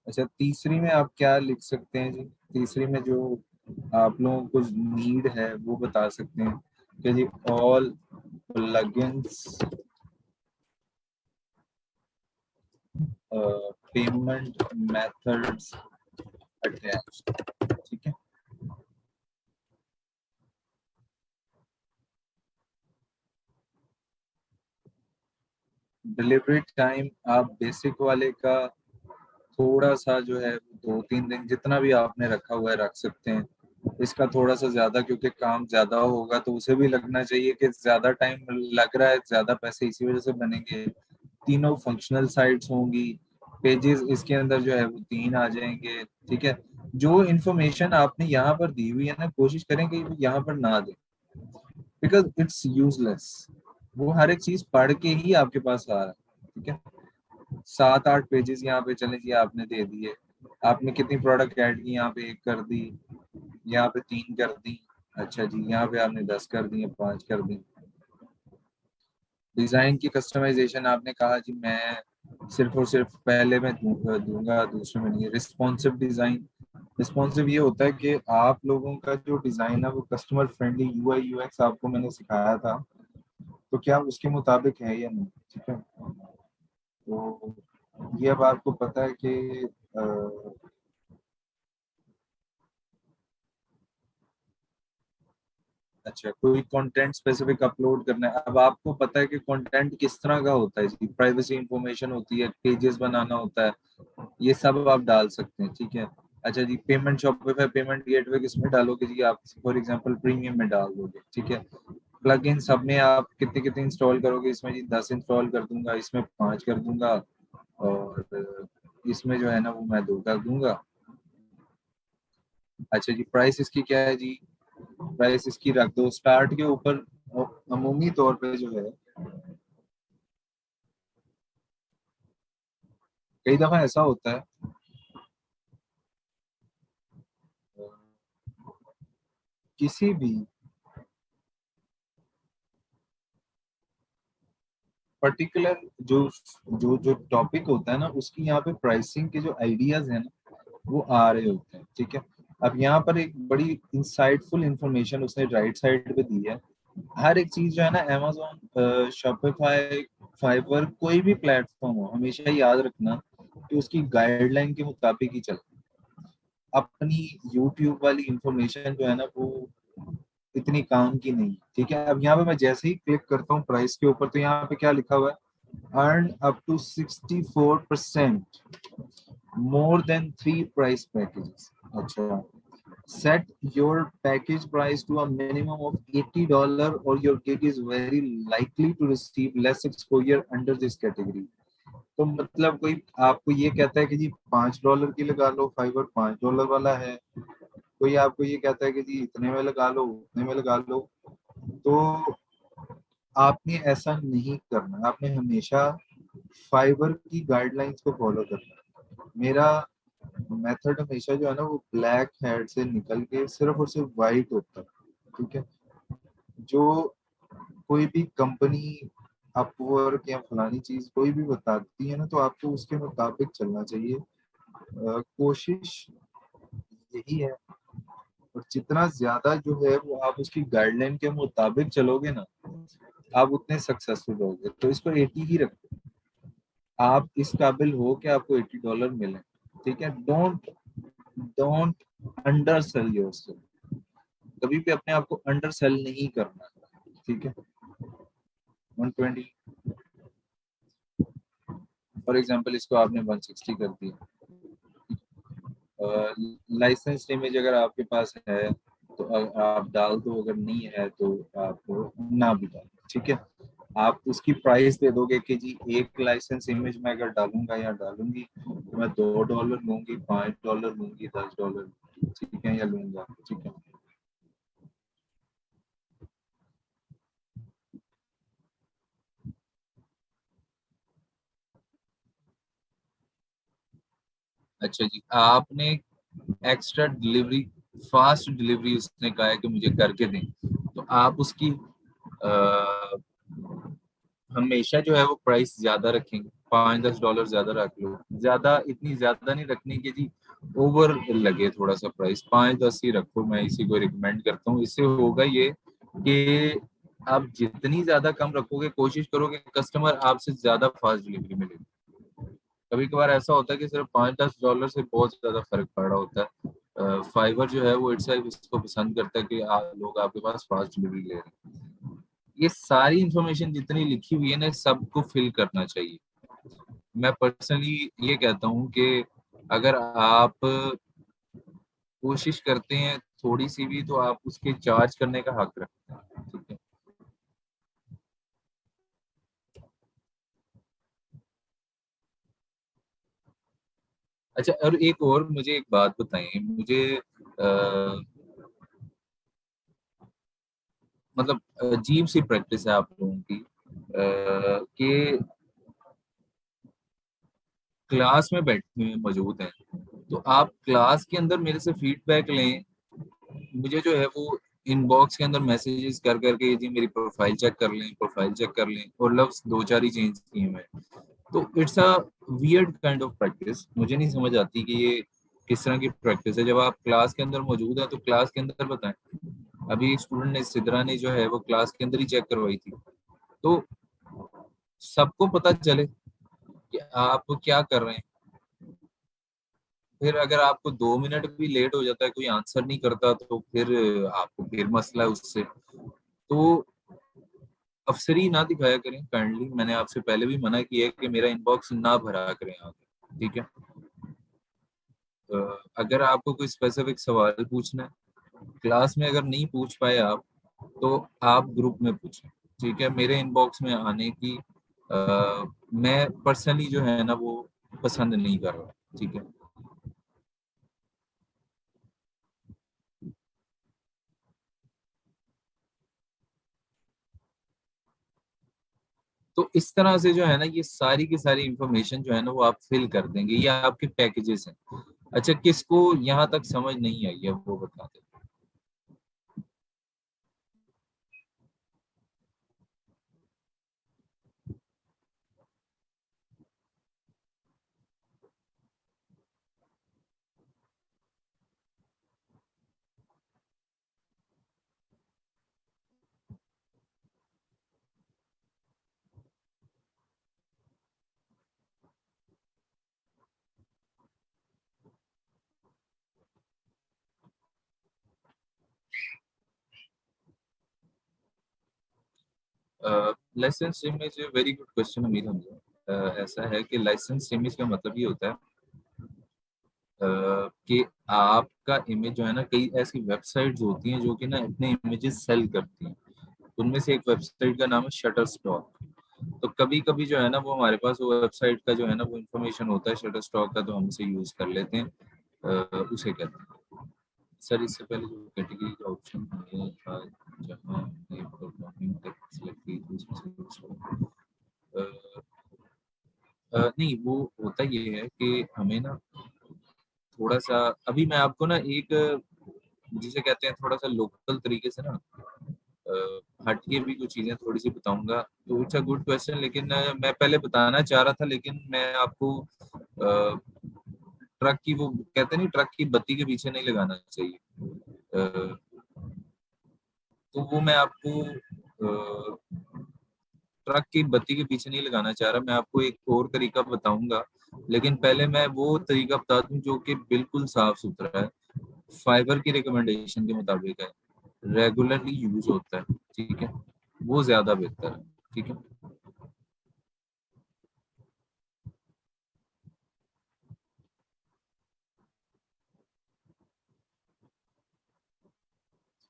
अच्छा, तीसरी में आप क्या लिख सकते हैं जी? तीसरी में जो आप लोगों को नीड है वो बता सकते हैं कि जी all plugins payment methods attached, ठीक है। डिलीवरी टाइम आप बेसिक वाले का थोड़ा सा जो है 2-3 दिन जितना भी आपने रखा हुआ है रख सकते हैं। इसका थोड़ा सा ज्यादा, क्योंकि काम ज्यादा होगा तो उसे भी लगना चाहिए कि ज्यादा टाइम लग रहा है, ज्यादा पैसे इसी वजह से बनेंगे। तीनों फंक्शनल साइट्स होंगी, पेजेस इसके अंदर जो है वो 3 आ जाएंगे, ठीक है। जो इन्फॉर्मेशन आपने यहाँ पर दी हुई है ना, कोशिश करें कि यहाँ पर ना दें, बिकॉज इट्स यूजलेस। वो हर एक चीज पढ़ के ही आपके पास आ रहा है, ठीक है। 7-8 पेजेस यहाँ पे चले जी आपने दे दिए। आपने कितनी प्रोडक्ट ऐड की, यहाँ पे 1 कर दी, यहाँ पे 3 कर दी, अच्छा जी यहाँ पे आपने 10 कर दी, 5 कर दी। डिजाइन की कस्टमाइजेशन आपने कहा जी मैं सिर्फ और सिर्फ पहले में दूंगा, दूसरे में नहीं। रिस्पॉन्सिव डिजाइन, रिस्पॉन्सिव ये होता है कि आप लोगों का जो डिजाइन है वो कस्टमर फ्रेंडली, यूआई यूएक्स आपको मैंने सिखाया था, तो क्या उसके मुताबिक है या नहीं, ठीक है। तो ये अब आपको पता है कि अच्छा कोई कंटेंट स्पेसिफिक अपलोड करना है। अब आपको पता है कि कंटेंट किस तरह का होता है जी, प्राइवेसी इंफॉर्मेशन होती है, पेजेस बनाना होता है, ये सब आप डाल सकते हैं, ठीक है। अच्छा जी, पेमेंट शॉपिफाई पेमेंट गेटवे किसमें डालोगे जी? आप फॉर एग्जांपल प्रीमियम में डाल दोगे, ठीक है। प्लगइन सब में आप कितने कितने इंस्टॉल करोगे? इसमें जी 10 इंस्टॉल कर दूंगा, इसमें 5 कर दूंगा, और इसमें जो है ना वो मैं 2 कर दूंगा। अच्छा जी, प्राइस इसकी क्या है जी? प्राइस इसकी रख दो स्टार्ट के ऊपर। अमूमी तौर पे जो है, कई दफा ऐसा होता है किसी भी पर्टिकुलर जो जो जो टॉपिक होता है ना, उसकी यहाँ पे प्राइसिंग के जो आइडियाज है ना वो आ रहे होते हैं, ठीक है। अब यहाँ पर एक बड़ी इंसाइटफुल इंफॉर्मेशन उसने राइट साइड पे दी है। हर एक चीज जो है ना, amazon शॉपिफाई फाइवर कोई भी प्लेटफॉर्म हो, हमेशा याद रखना कि उसकी गाइडलाइन के मुताबिक ही चल। अपनी यूट्यूब वाली इंफॉर्मेशन जो है ना वो इतनी काम की नहीं, ठीक है। अब यहाँ पे मैं जैसे ही क्लिक करता हूँ प्राइस के ऊपर, तो यहाँ पे क्या लिखा हुआ है, earn up to 64% more than 3 price packages. अच्छा, set your package price to a minimum of $80 or your gig is very likely to receive less exposure under this category। तो मतलब कोई आपको ये कहता है कि जी $5 की लगा लो, फाइवर $5 वाला है, कोई आपको ये कहता है कि जी इतने में लगा लो, उतने में लगा लो, तो आपने ऐसा नहीं करना। आपने हमेशा फाइबर की गाइडलाइंस को फॉलो करना है। मेरा मेथड हमेशा जो है ना वो ब्लैक हेड से निकल के सिर्फ और सिर्फ वाइट होता है। ठीक है। जो कोई भी कंपनी अपवर्क या फलानी चीज कोई भी बताती है ना, तो आपको उसके मुताबिक चलना चाहिए। कोशिश यही है, और जितना ज्यादा जो है वो आप उसकी गाइडलाइन के मुताबिक चलोगे ना, आप उतने सक्सेसफुल होगे। तो इसको 80 ही रखो। आप इस काबिल हो कि आपको $80 मिले। ठीक है। Don't don't under cell yourself. कभी भी अपने आप को अंडर सेल नहीं करना। ठीक है। 120 फॉर एग्जांपल, इसको आपने 160 कर दिया। लाइसेंस इमेज अगर आपके पास है तो आप डाल दो, अगर नहीं है तो आप ना भी डालो। ठीक है। आप उसकी प्राइस दे दोगे कि जी एक लाइसेंस इमेज में अगर डालूंगा या डालूंगी तो मैं $2 लूंगी, $5 लूंगी, $10। ठीक है, या लूंगा। ठीक है। अच्छा जी, आपने एक्स्ट्रा डिलीवरी, फास्ट डिलीवरी उसने कहा है कि मुझे करके दें, तो आप उसकी हमेशा जो है वो प्राइस ज्यादा रखेंगे, $5-10 ज्यादा रख लो। ज्यादा, इतनी ज्यादा नहीं रखनी कि जी ओवर लगे थोड़ा सा प्राइस। 5-10 ही रखो, मैं इसी को रिकमेंड करता हूँ। इससे होगा ये कि आप जितनी ज्यादा कम रखोगे, कोशिश करोगे कस्टमर आपसे ज्यादा फास्ट डिलीवरी मिलेगी। कभी कभार ऐसा होता है कि सिर्फ $5-10 से बहुत ज्यादा फर्क पड़ रहा होता है। फाइबर जो है वो इटसेल्फ इसको पसंद करता है कि लोग आपके पास फास्ट डिलीवरी ले रहे हैं। ये सारी इंफॉर्मेशन जितनी लिखी हुई है ना, सबको फिल करना चाहिए। मैं पर्सनली ये कहता हूँ कि अगर आप कोशिश करते हैं थोड़ी सी भी, तो आप उसके चार्ज करने का हक रखते हैं। ठीक है। अच्छा, और एक और मुझे एक बात बताएं। मुझे मतलब अजीब सी प्रैक्टिस है आप लोगों की, कि क्लास में बैठे हुए मौजूद हैं, तो आप क्लास के अंदर मेरे से फीडबैक लें। मुझे जो है वो इनबॉक्स के अंदर मैसेजेस कर करके जी मेरी प्रोफाइल चेक कर लें, प्रोफाइल चेक कर लें, और लफ्ज दो चार ही चेंज किए मैं। तो it's a weird kind of practice. मुझे नहीं समझ आती कि ये किस तरह की प्रैक्टिस है। जब आप क्लास के अंदर मौजूद हैं तो क्लास के अंदर बताएं। अभी एक स्टूडेंट ने, सिद्रा ने जो है वो क्लास के अंदर ही चेक करवाई थी, तो सबको पता चले कि आप क्या कर रहे हैं। फिर अगर आपको 2 मिनट भी लेट हो जाता है, कोई आंसर नहीं करता, तो फिर आपको फिर मसला है उससे। तो अफसरी ना दिखाया करें काइंडली। मैंने आपसे पहले भी मना किया है कि मेरा इनबॉक्स ना भरा करें आगे। ठीक है। अगर आपको कोई स्पेसिफिक सवाल पूछना है क्लास में, अगर नहीं पूछ पाए आप, तो आप ग्रुप में पूछें। ठीक है। मेरे इनबॉक्स में आने की मैं पर्सनली जो है ना वो पसंद नहीं कर रहा। ठीक है। तो इस तरह से जो है ना, ये सारी की सारी इंफॉर्मेशन जो है ना वो आप फिल कर देंगे। ये आपके पैकेजेस हैं। अच्छा, किसको यहाँ तक समझ नहीं आई है वो बता दें। Licence image, very good question Amir Hamza. ऐसा है कि लाइसेंस इमेज का मतलब ये होता है कि आपका इमेज जो है ना, कई ऐसी वेबसाइट्स होती हैं जो कि ना अपने इमेजेस सेल करती हैं। उनमें से एक वेबसाइट का नाम है शटर स्टॉक। तो कभी कभी जो है ना वो हमारे पास वो वेबसाइट का जो है ना वो इंफॉर्मेशन होता है शटर स्टॉक का, तो हम उसे यूज कर लेते हैं। उसे कहते हैं। सर, इससे पहले जो कैटेगरी का ऑप्शन है था, जहाँ हमने प्रोग्रामिंग टेक्स्ट सेलेक्ट की थी, उसमें से नहीं, वो होता ये है कि हमें ना थोड़ा सा, अभी मैं आपको ना एक जिसे कहते हैं थोड़ा सा लोकल तरीके से ना, हट के भी कुछ चीजें थोड़ी सी बताऊंगा। तो इट्स अ गुड क्वेश्चन, लेकिन मैं पहले बताना चाह रहा था, लेकिन मैं आपको ट्रक की, वो कहते नहीं, ट्रक की बत्ती के पीछे नहीं लगाना चाहिए। तो वो मैं आपको ट्रक की बत्ती के पीछे नहीं लगाना चाह रहा, मैं आपको एक और तरीका बताऊंगा। लेकिन पहले मैं वो तरीका बता दूं जो कि बिल्कुल साफ सुथरा है, फाइबर की रिकमेंडेशन के मुताबिक है, रेगुलरली यूज होता है, ठीक है, वो ज्यादा बेहतर है। ठीक है।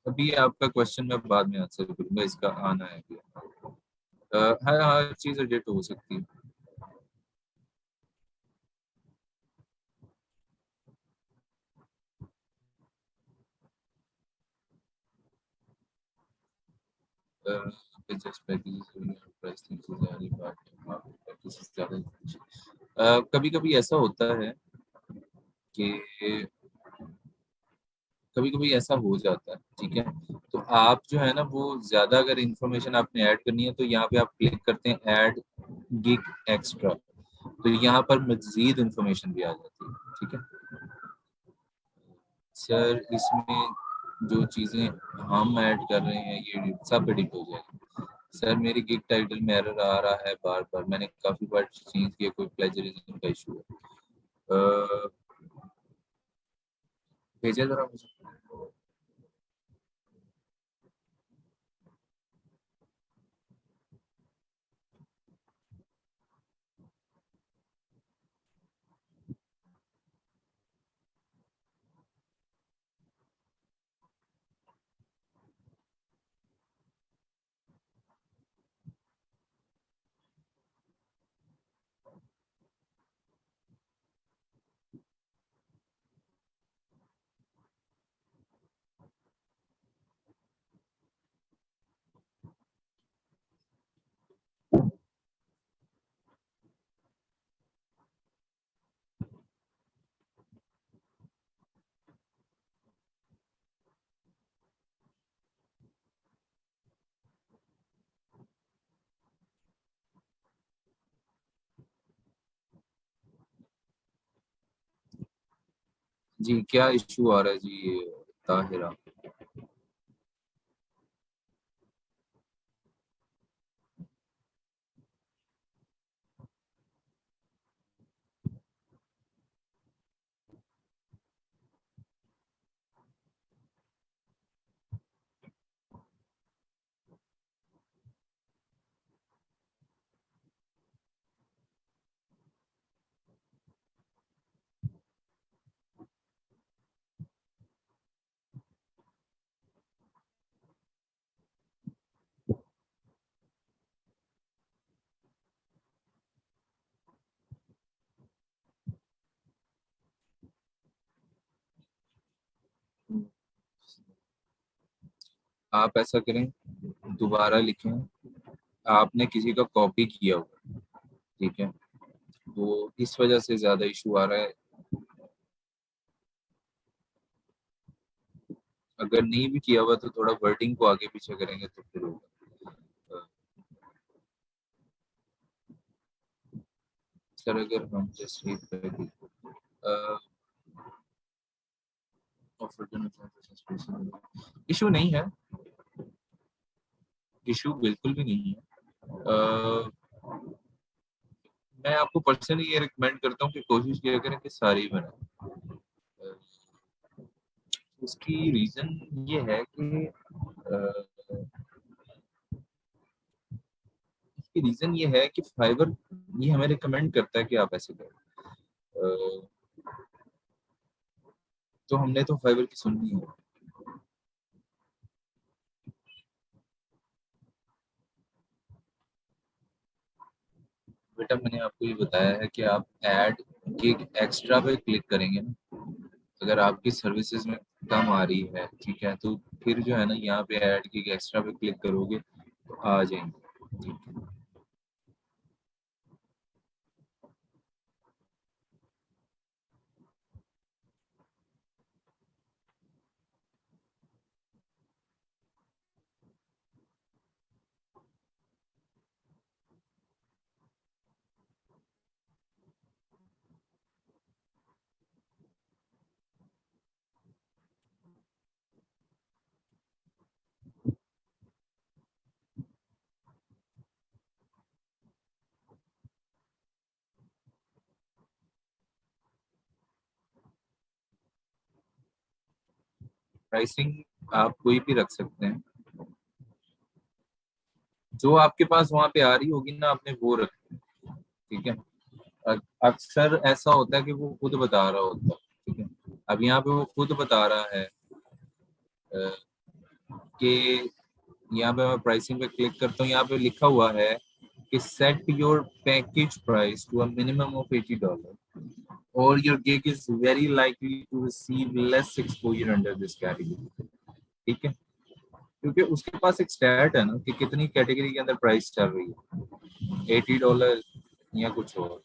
अभी आपका क्वेश्चन मैं बाद में आंसर करूंगा, इसका आना है अभी। हर हर चीज एडिट हो सकती है। जस्ट पैकेजेस ज्यादा। कभी कभी ऐसा होता है कि कभी कभी ऐसा हो जाता है, ठीक है। तो आप जो है ना, वो ज्यादा अगर इंफॉर्मेशन आपने ऐड करनी है तो यहाँ पे आप क्लिक करते हैं ऐड गिग एक्स्ट्रा। तो यहाँ पर मजीद इंफॉर्मेशन भी आ जाती है, ठीक है। सर इसमें जो चीजें हम ऐड कर रहे हैं ये सब एडिट हो जाएगी। सर मेरी गिग टाइटल में एरर आ रहा है बार बार, मैंने काफी बार चेंज किया, कोई प्लेजरिज्म का इशू है। अ, भेजा जरा मुझे। जी क्या इशू आ रहा है जी ताहिरा? आप ऐसा करें, दोबारा लिखें, आपने किसी का कॉपी किया हुआ, ठीक है, तो इस वजह से ज्यादा इशू आ रहा है। अगर नहीं भी किया हुआ तो थोड़ा वर्डिंग को आगे पीछे करेंगे तो फिर होगा। सर अगर हम जस्ट इशू नहीं है, इशू बिल्कुल भी नहीं है। अ, मैं आपको पर्सनली ये रिकमेंड करता हूँ कि कोशिश किया करें कि सारी ही बनाए। अ, उसकी रीजन ये है कि इसकी रीजन ये है कि फाइबर ये हमें रिकमेंड करता है कि आप ऐसे करें। अ, तो हमने तो फाइबर की सुननी है। बेटा मैंने आपको ये बताया है कि आप ऐड गिग एक्स्ट्रा पे क्लिक करेंगे ना, अगर आपकी सर्विसेज में कम आ रही है, ठीक है, तो फिर जो है ना यहाँ पे ऐड गिग एक्स्ट्रा पे क्लिक करोगे तो आ जाएंगे, ठीक है। प्राइसिंग आप कोई भी रख सकते हैं, जो आपके पास वहां पे आ रही होगी ना आपने वो रखी, ठीक है। अक्सर ऐसा होता है कि वो खुद बता रहा होता है, ठीक है। अब यहाँ पे वो खुद बता रहा है कि यहाँ पे मैं प्राइसिंग पे क्लिक करता हूँ, यहाँ पे लिखा हुआ है कि set your package price to a minimum of $80 और your gig is very likely to receive less exposure under this category, ठीक है। क्योंकि उसके पास एक स्टैट है ना कि कितनी कैटेगरी के अंदर प्राइस चल रही है, $80 या कुछ और।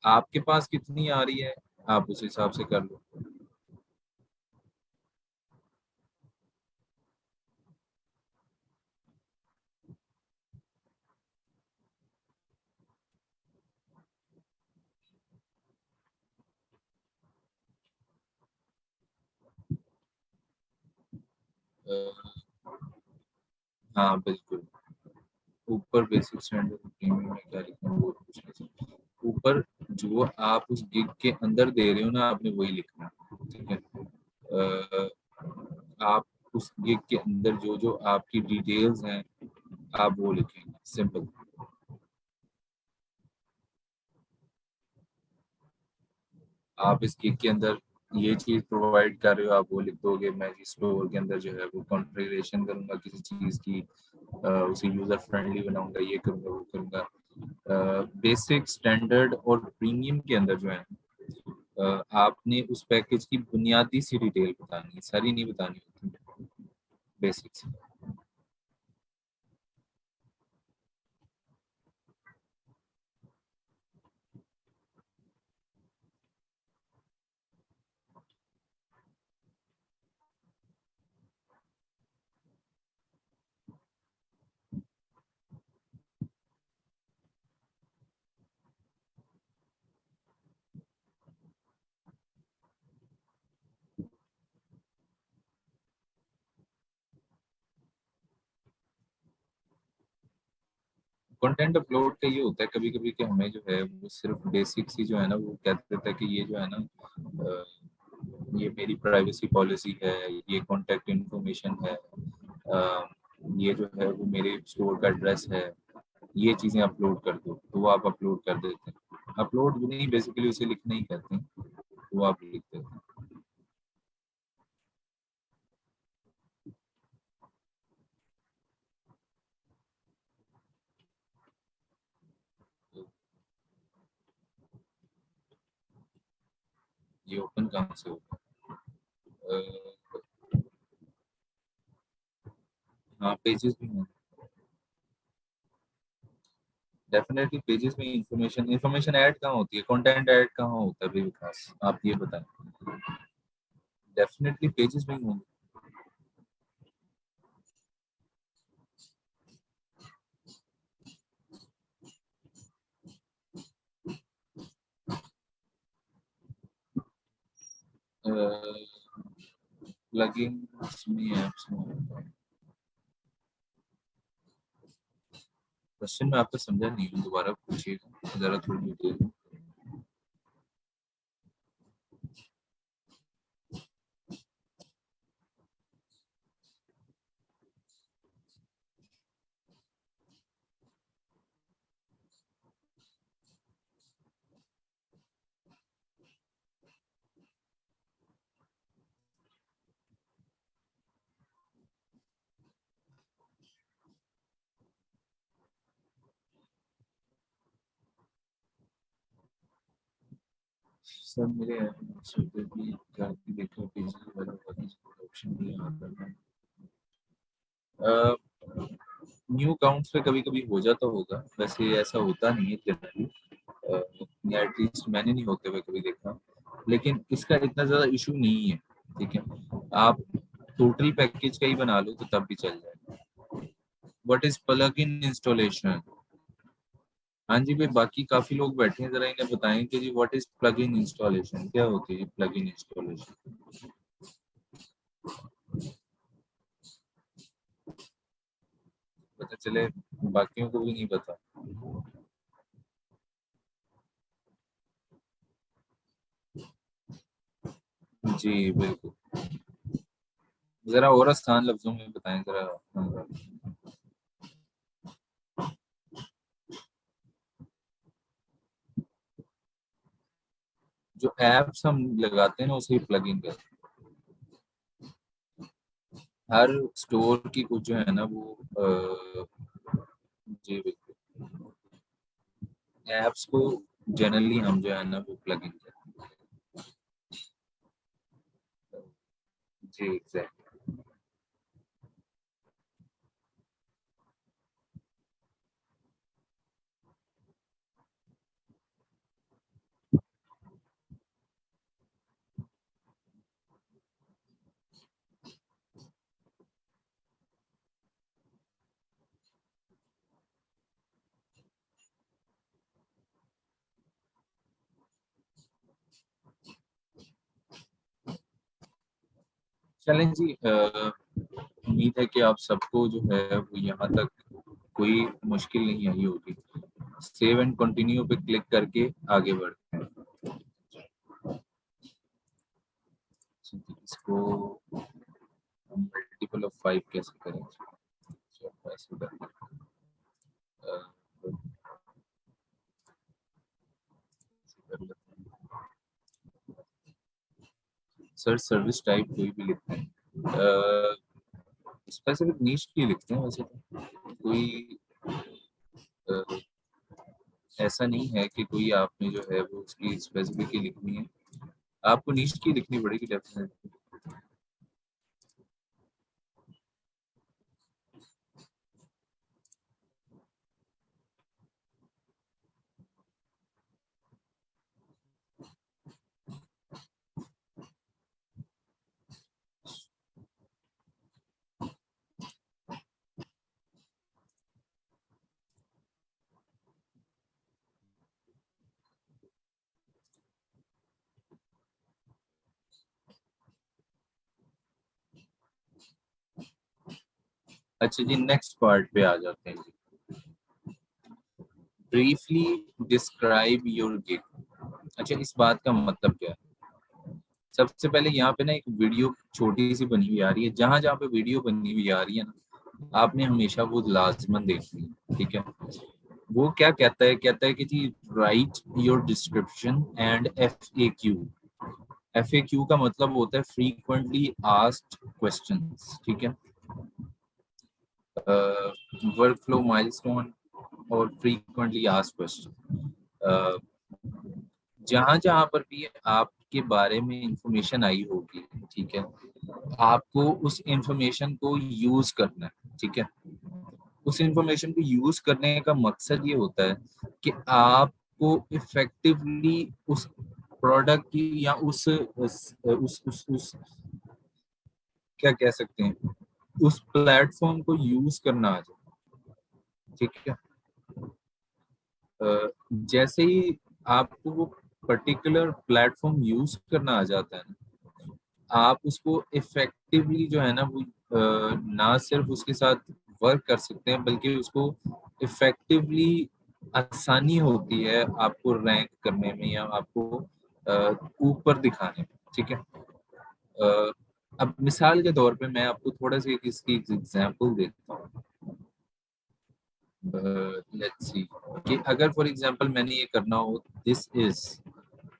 आपके पास कितनी आ रही है आप उस हिसाब से कर लो। अ, हाँ बिल्कुल। ऊपर बेसिक स्टैंडर्ड प्रीमियम में क्या लिखना है वो कुछ नहीं सकते। ऊपर जो आप उस गिग के अंदर दे रहे हो ना आपने वही लिखना है, ठीक है। अ, आप उस गिग के अंदर जो जो आपकी डिटेल्स हैं आप वो लिखेंगे, सिंपल। आप इस गिग के अंदर ये चीज प्रोवाइड कर रहे हो आप वो लिख दोगे, मैं इस स्टोर के अंदर जो है वो कॉन्फ़िगरेशन करूंगा किसी चीज की, उसे यूजर फ्रेंडली बनाऊंगा, ये करूंगा वो करूंगा। बेसिक स्टैंडर्ड और प्रीमियम के अंदर जो है आपने उस पैकेज की बुनियादी सी डिटेल बतानी है, सारी नहीं बतानी होती, बेसिक्स। कंटेंट अपलोड का ये होता है कभी कभी कि हमें जो है वो सिर्फ बेसिक्स ही जो है ना वो कह देता है कि ये जो है ना अ, ये मेरी प्राइवेसी पॉलिसी है, ये कॉन्टैक्ट इन्फॉर्मेशन है, अ, ये जो है वो मेरे स्टोर का एड्रेस है, ये चीज़ें अपलोड कर दो, तो वो आप अपलोड कर देते हैं। अपलोड भी नहीं, बेसिकली उसे लिखना ही कहते हैं, तो वो आप लिख देते हैं। तो ये ओपन कहाँ से होगा? अ, हाँ पेजेस भी हैं, डेफिनेटली पेजेस में इंफॉर्मेशन इंफॉर्मेशन ऐड कहाँ होती है, कंटेंट ऐड कहाँ होता है भाई विकास, आप ये बताएं। डेफिनेटली पेजेस में ही होंगे। प्लगइन्स में ऐप्स में क्वेश्चन में आपको समझा नहीं हूँ, दोबारा पूछिएगा जरा थोड़ी डिटेल। सर मेरे भी काफी देखो पेजेस वगैरह ऑप्शन भी आता है। न्यू अकाउंट्स पे कभी कभी हो जाता होगा, वैसे ऐसा होता नहीं है जनरली, या एटलीस्ट मैंने नहीं होते हुए कभी देखा, लेकिन इसका इतना ज्यादा इशू नहीं है, ठीक है। आप टोटल पैकेज का ही बना लो तो तब भी चल जाएगा। What is plugin installation? हाँ जी भाई, बाकी काफी लोग बैठे हैं, जरा इन्हें बताएं कि जी what is plugin installation, क्या होती है प्लग इन इंस्टॉलेशन? पता चले बाकियों को भी नहीं पता। जी बिल्कुल। जरा और आसान लफ्जों में बताएं जरा। जो एप्स हम लगाते हैं ना उसे प्लग इन करते हैं। हर स्टोर की कुछ जो है ना वो जी बिल्कुल, एप्स को जनरली हम जो है ना वो प्लग इन करते हैं। जी एग्जैक्ट। चलें जी, उम्मीद है कि आप सबको जो है वो यहाँ तक कोई मुश्किल नहीं आई होगी। सेव एंड कंटिन्यू पे क्लिक करके आगे बढ़ते हैं। इसको हम मल्टीपल ऑफ 5 कैसे करें? चलो, ऐसे करते हैं। ऐसे कर लेते हैं। सर सर्विस टाइप कोई भी लिखते हैं, स्पेसिफिक नीश की लिखते हैं वैसे तो। कोई अ, ऐसा नहीं है कि कोई आपने जो है वो उसकी स्पेसिफिक ही लिखनी है। आपको नीश की लिखनी पड़ेगी डेफिनेटली। अच्छा जी, नेक्स्ट पार्ट पे आ जाते हैं। Briefly describe your gig. अच्छा, इस बात का मतलब क्या है? सबसे पहले यहाँ पे ना एक वीडियो छोटी सी बनी हुई आ रही है। जहां जहाँ पे वीडियो बनी हुई आ रही है ना, आपने हमेशा वो लाजमन देखनी है, ठीक है? वो क्या कहता है? कहता है कि जी write your description and FAQ। FAQ का मतलब होता है फ्रीक्वेंटली आस्क्ड क्वेश्चंस, ठीक है? वर्क फ्लो माइलस्टोन और फ्रीक्वेंटली आस्क्ड क्वेश्चन। जहां जहां पर भी आपके बारे में इंफॉर्मेशन आई होगी, ठीक है, आपको उस इंफॉर्मेशन को यूज करना है, ठीक है? उस इंफॉर्मेशन को यूज करने का मकसद ये होता है कि आपको इफेक्टिवली उस प्रोडक्ट की या उस क्या कह सकते हैं, उस प्लेटफॉर्म को यूज करना आ जाए, ठीक है? जैसे ही आपको वो पर्टिकुलर प्लेटफॉर्म यूज करना आ जाता है ना, आप उसको इफेक्टिवली जो है ना वो ना सिर्फ उसके साथ वर्क कर सकते हैं, बल्कि उसको इफेक्टिवली आसानी होती है आपको रैंक करने में या आपको ऊपर दिखाने में, ठीक है? अ, अब मिसाल के तौर पे मैं आपको थोड़ा सा इसकी एग्जांपल देता हूँ। लेट्स सी कि अगर फॉर एग्जांपल मैंने ये करना हो, this is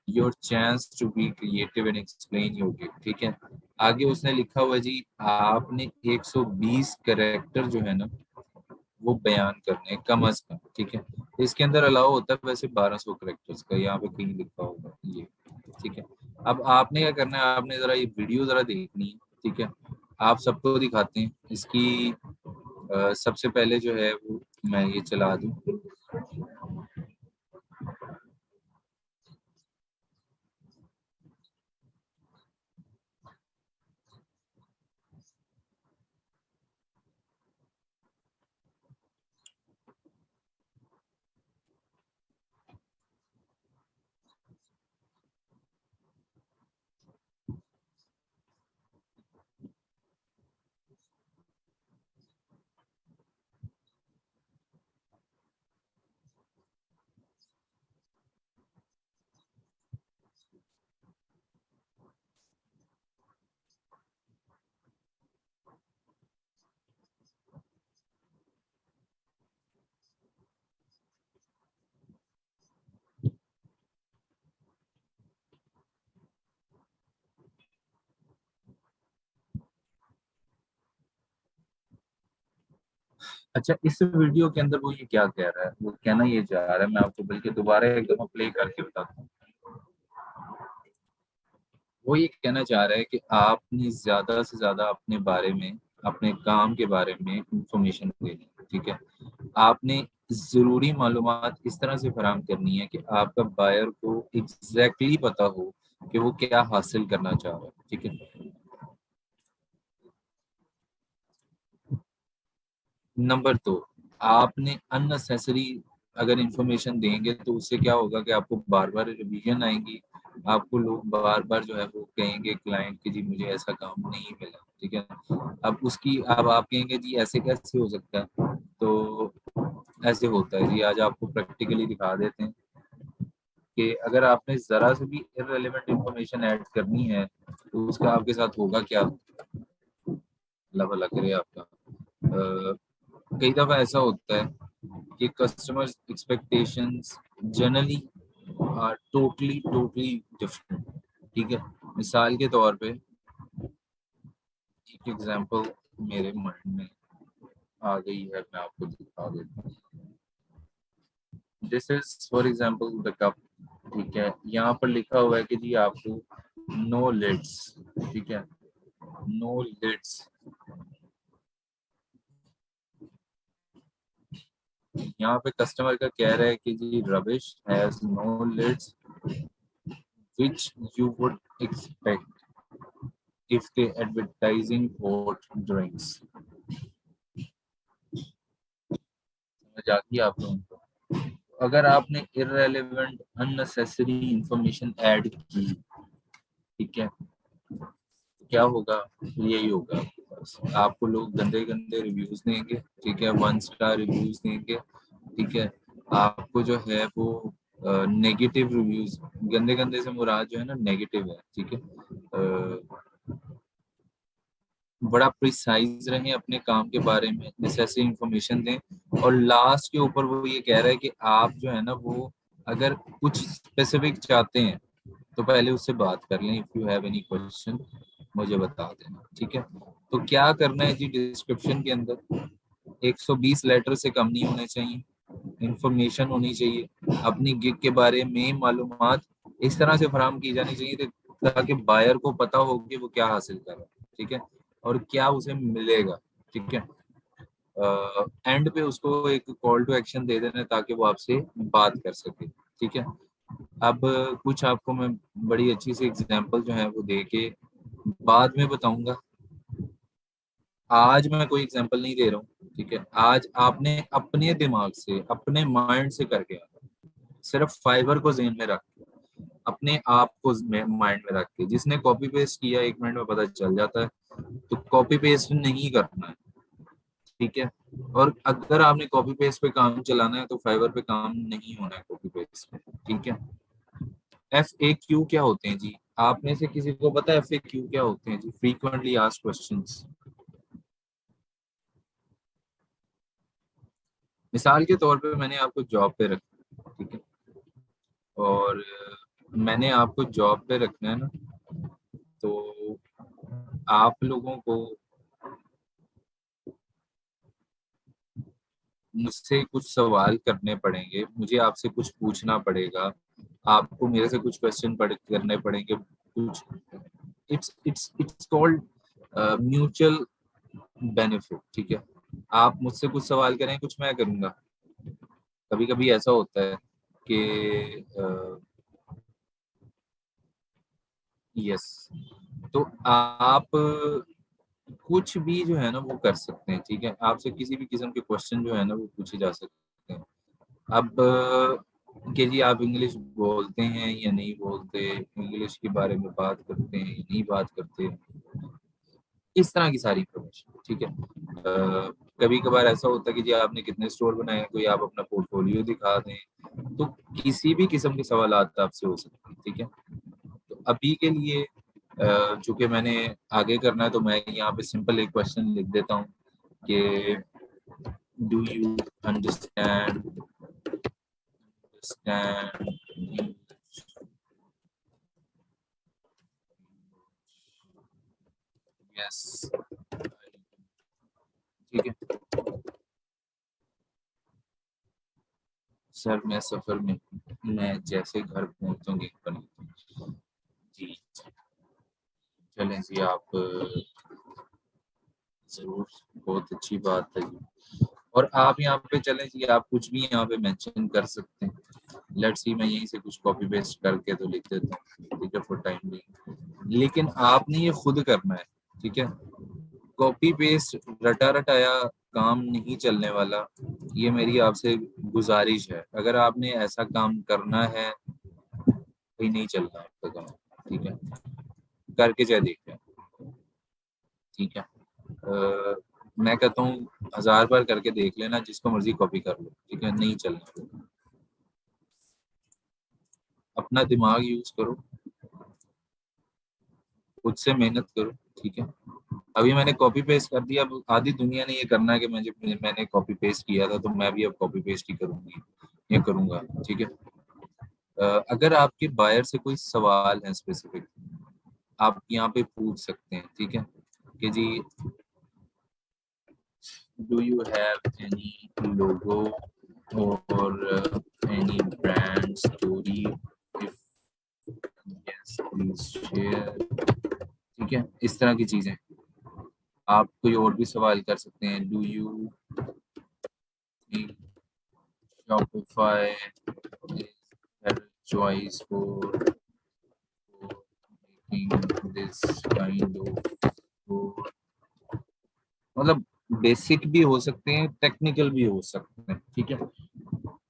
your chance to be creative and explain your gift, ठीक है? आगे उसने लिखा हुआ जी आपने 120 कैरेक्टर जो है ना वो बयान करने हैं कम अज कम, ठीक है? इसके अंदर अलाउ होता है वैसे 1200 कैरेक्टर्स का, यहाँ पे कहीं लिखा होगा ये, ठीक है? अब आपने क्या करना है, आपने जरा ये वीडियो जरा देखनी है, ठीक है? आप सबको दिखाते हैं इसकी। सबसे पहले जो है वो मैं ये चला दूं। अच्छा, इस वीडियो के अंदर वो ये क्या कह रहा है, वो कहना ये चाह रहा है, मैं आपको बल्कि दोबारा एकदम प्ले करके बताता हूँ। वो ये कहना चाह रहा है कि आपने ज्यादा से ज्यादा अपने बारे में, अपने काम के बारे में इंफॉर्मेशन देनी है, ठीक है। आपने जरूरी मालूमात इस तरह से फराहम करनी है कि आपका बायर को एग्जैक्टली पता हो कि वो क्या हासिल करना चाह रहा है, ठीक है। नंबर 2, आपने अननेसेसरी अगर इंफॉर्मेशन देंगे तो उससे क्या होगा कि आपको बार बार रिवीजन आएंगी, आपको लोग बार बार जो है वो कहेंगे क्लाइंट कि जी मुझे ऐसा काम नहीं मिला, ठीक है। अब आप कहेंगे जी ऐसे कैसे हो सकता है, तो ऐसे होता है जी। आज आपको प्रैक्टिकली दिखा देते हैं कि अगर आपने जरा से भी इररिलेवेंट इंफॉर्मेशन ऐड करनी है तो उसका आपके साथ होगा क्या। अल्लाह भला करे आपका। कई दफा ऐसा होता है कि customers expectations generally are totally totally different, ठीक है। मिसाल के तौर पे एक एग्जांपल मेरे माइंड में आ गई है, मैं आपको दिखा देता हूँ। This is for example the cup, ठीक है। यहाँ पर लिखा हुआ है कि जी आपको नो लिड्स, ठीक है, नो लिड्स। यहाँ पे कस्टमर का कह रहा है कि जी rubbish has no lids which you would expect if they advertising hot drinks। समझ आ गई आप लोगों को। अगर आपने इररेलेवेंट अननेसेसरी इंफॉर्मेशन ऐड की, ठीक है, तो क्या होगा, यही होगा आपके पास। आपको लोग गंदे गंदे रिव्यूज देंगे, ठीक है, 1 स्टार रिव्यूज देंगे, ठीक है। आपको जो है वो नेगेटिव रिव्यूज, गंदे गंदे से मुराद जो है ना नेगेटिव है, ठीक है। बड़ा प्रिसाइज रहें अपने काम के बारे में, जैसे इंफॉर्मेशन दें। और लास्ट के ऊपर वो ये कह रहा है कि आप जो है ना वो अगर कुछ स्पेसिफिक चाहते हैं तो पहले उससे बात कर लें। If you have any question मुझे बता देना, ठीक है। तो क्या करना है जी, डिस्क्रिप्शन के अंदर 120 लेटर से कम नहीं होने चाहिए, इंफॉर्मेशन होनी चाहिए अपनी गिग के बारे में, मालूमात इस तरह से फराहम की जानी चाहिए ताकि बायर को पता हो कि वो क्या हासिल कर रहा है, ठीक है, और क्या उसे मिलेगा, ठीक है। एंड पे उसको एक कॉल टू एक्शन दे देना ताकि वो आपसे बात कर सके, ठीक है। अब कुछ आपको मैं बड़ी अच्छी सी एग्जांपल जो है वो दे के बाद में बताऊंगा। आज मैं कोई एग्जांपल नहीं दे रहा हूँ, ठीक है। आज आपने अपने दिमाग से, अपने माइंड से करके आना, सिर्फ फाइबर को जेहन में रख के, अपने आप को माइंड में रख के। जिसने कॉपी पेस्ट किया 1 मिनट में पता चल जाता है, तो कॉपी पेस्ट नहीं करना है, ठीक है। और अगर आपने कॉपी पेस्ट पे काम चलाना है तो फाइबर पे काम नहीं होना है कॉपी पेस्ट पे, ठीक है। FAQ क्या होते हैं जी, आप में से किसी को पता है FAQ क्या होते हैं जी? Frequently asked questions. मिसाल के तौर पे मैंने आपको जॉब पे रखा, ठीक है, और मैंने आपको जॉब पे रखना है ना, तो आप लोगों को मुझसे कुछ सवाल करने पड़ेंगे, मुझे आपसे कुछ पूछना पड़ेगा, आपको मेरे से कुछ क्वेश्चन करने पड़ेंगे कुछ। इट्स कॉल्ड म्यूचुअल बेनिफिट, ठीक है। आप मुझसे कुछ सवाल करें, कुछ मैं करूंगा। कभी कभी ऐसा होता है कि यस, तो आप कुछ भी जो है ना वो कर सकते हैं, ठीक है। आपसे किसी भी किस्म के क्वेश्चन जो है ना वो पूछे जा सकते हैं। अब कि जी आप इंग्लिश बोलते हैं या नहीं बोलते, इंग्लिश के बारे में बात करते हैं या नहीं बात करते, इस तरह की सारी इंफॉर्मेशन, ठीक है। कभी कभार ऐसा होता है कि जी आपने कितने स्टोर बनाए हैं, कोई आप अपना पोर्टफोलियो दिखा दें, तो किसी भी किस्म के सवाल आपसे हो सकते हैं, ठीक है। तो अभी के लिए चूंकि मैंने आगे करना है तो मैं यहाँ पे सिंपल एक क्वेश्चन लिख देता हूँ कि do you understand understand yes, ठीक है। सर मैं सफर में हूँ। मैं जैसे घर पहुंचता हूँ गेट पर जी। चलें जी आप जरूर, बहुत अच्छी बात है जी। और आप यहाँ पे चलें जी, आप कुछ भी यहाँ पे मेंशन कर सकते हैं। लेट्स सी, मैं यहीं से कुछ कॉपी पेस्ट करके तो लिख देता हूँ, ठीक है, फॉर टाइम भी। लेकिन आपने ये खुद करना है, ठीक है। कॉपी पेस्ट रटा रटाया काम नहीं चलने वाला। ये मेरी आपसे गुजारिश है, अगर आपने ऐसा काम करना है कहीं नहीं चलना आपका काम, ठीक है। करके चाहे देखते हैं, ठीक है। मैं कहता हूँ 1000 बार करके देख लेना, जिसको मर्जी कॉपी कर लो, ठीक है, नहीं चलना। अपना दिमाग यूज करो, खुद से मेहनत करो, ठीक है। अभी मैंने कॉपी पेस्ट कर दिया, अब आधी दुनिया ने ये करना है कि मैंने कॉपी पेस्ट किया था तो मैं भी अब कॉपी पेस्ट ही करूंगी या करूंगा, ठीक है। अगर आपके बायर से कोई सवाल है स्पेसिफिक, आप यहाँ पे पूछ सकते हैं, ठीक है, कि जी डू यू हैव एनी लोगो और any brand story, if yes please share, ठीक है। इस तरह की चीजें आप कोई और भी सवाल कर सकते हैं। Do you think Shopify is better choice for making this kind of store? मतलब बेसिक भी हो सकते हैं, टेक्निकल भी हो सकते हैं, ठीक है।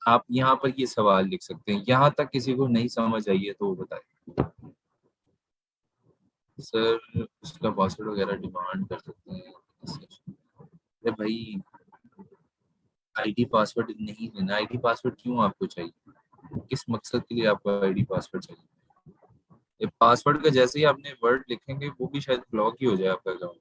आप यहाँ पर ये सवाल लिख सकते हैं, यहाँ तक किसी को नहीं समझ आई है तो वो बताए। सर उसका पासवर्ड वगैरह डिमांड कर सकते हैं। अरे भाई, आईडी पासवर्ड नहीं देना। आईडी पासवर्ड क्यों आपको चाहिए, किस मकसद के लिए आपको आईडी पासवर्ड चाहिए? ये पासवर्ड का जैसे ही आपने वर्ड लिखेंगे वो भी शायद ब्लॉक ही हो जाए आपका अकाउंट।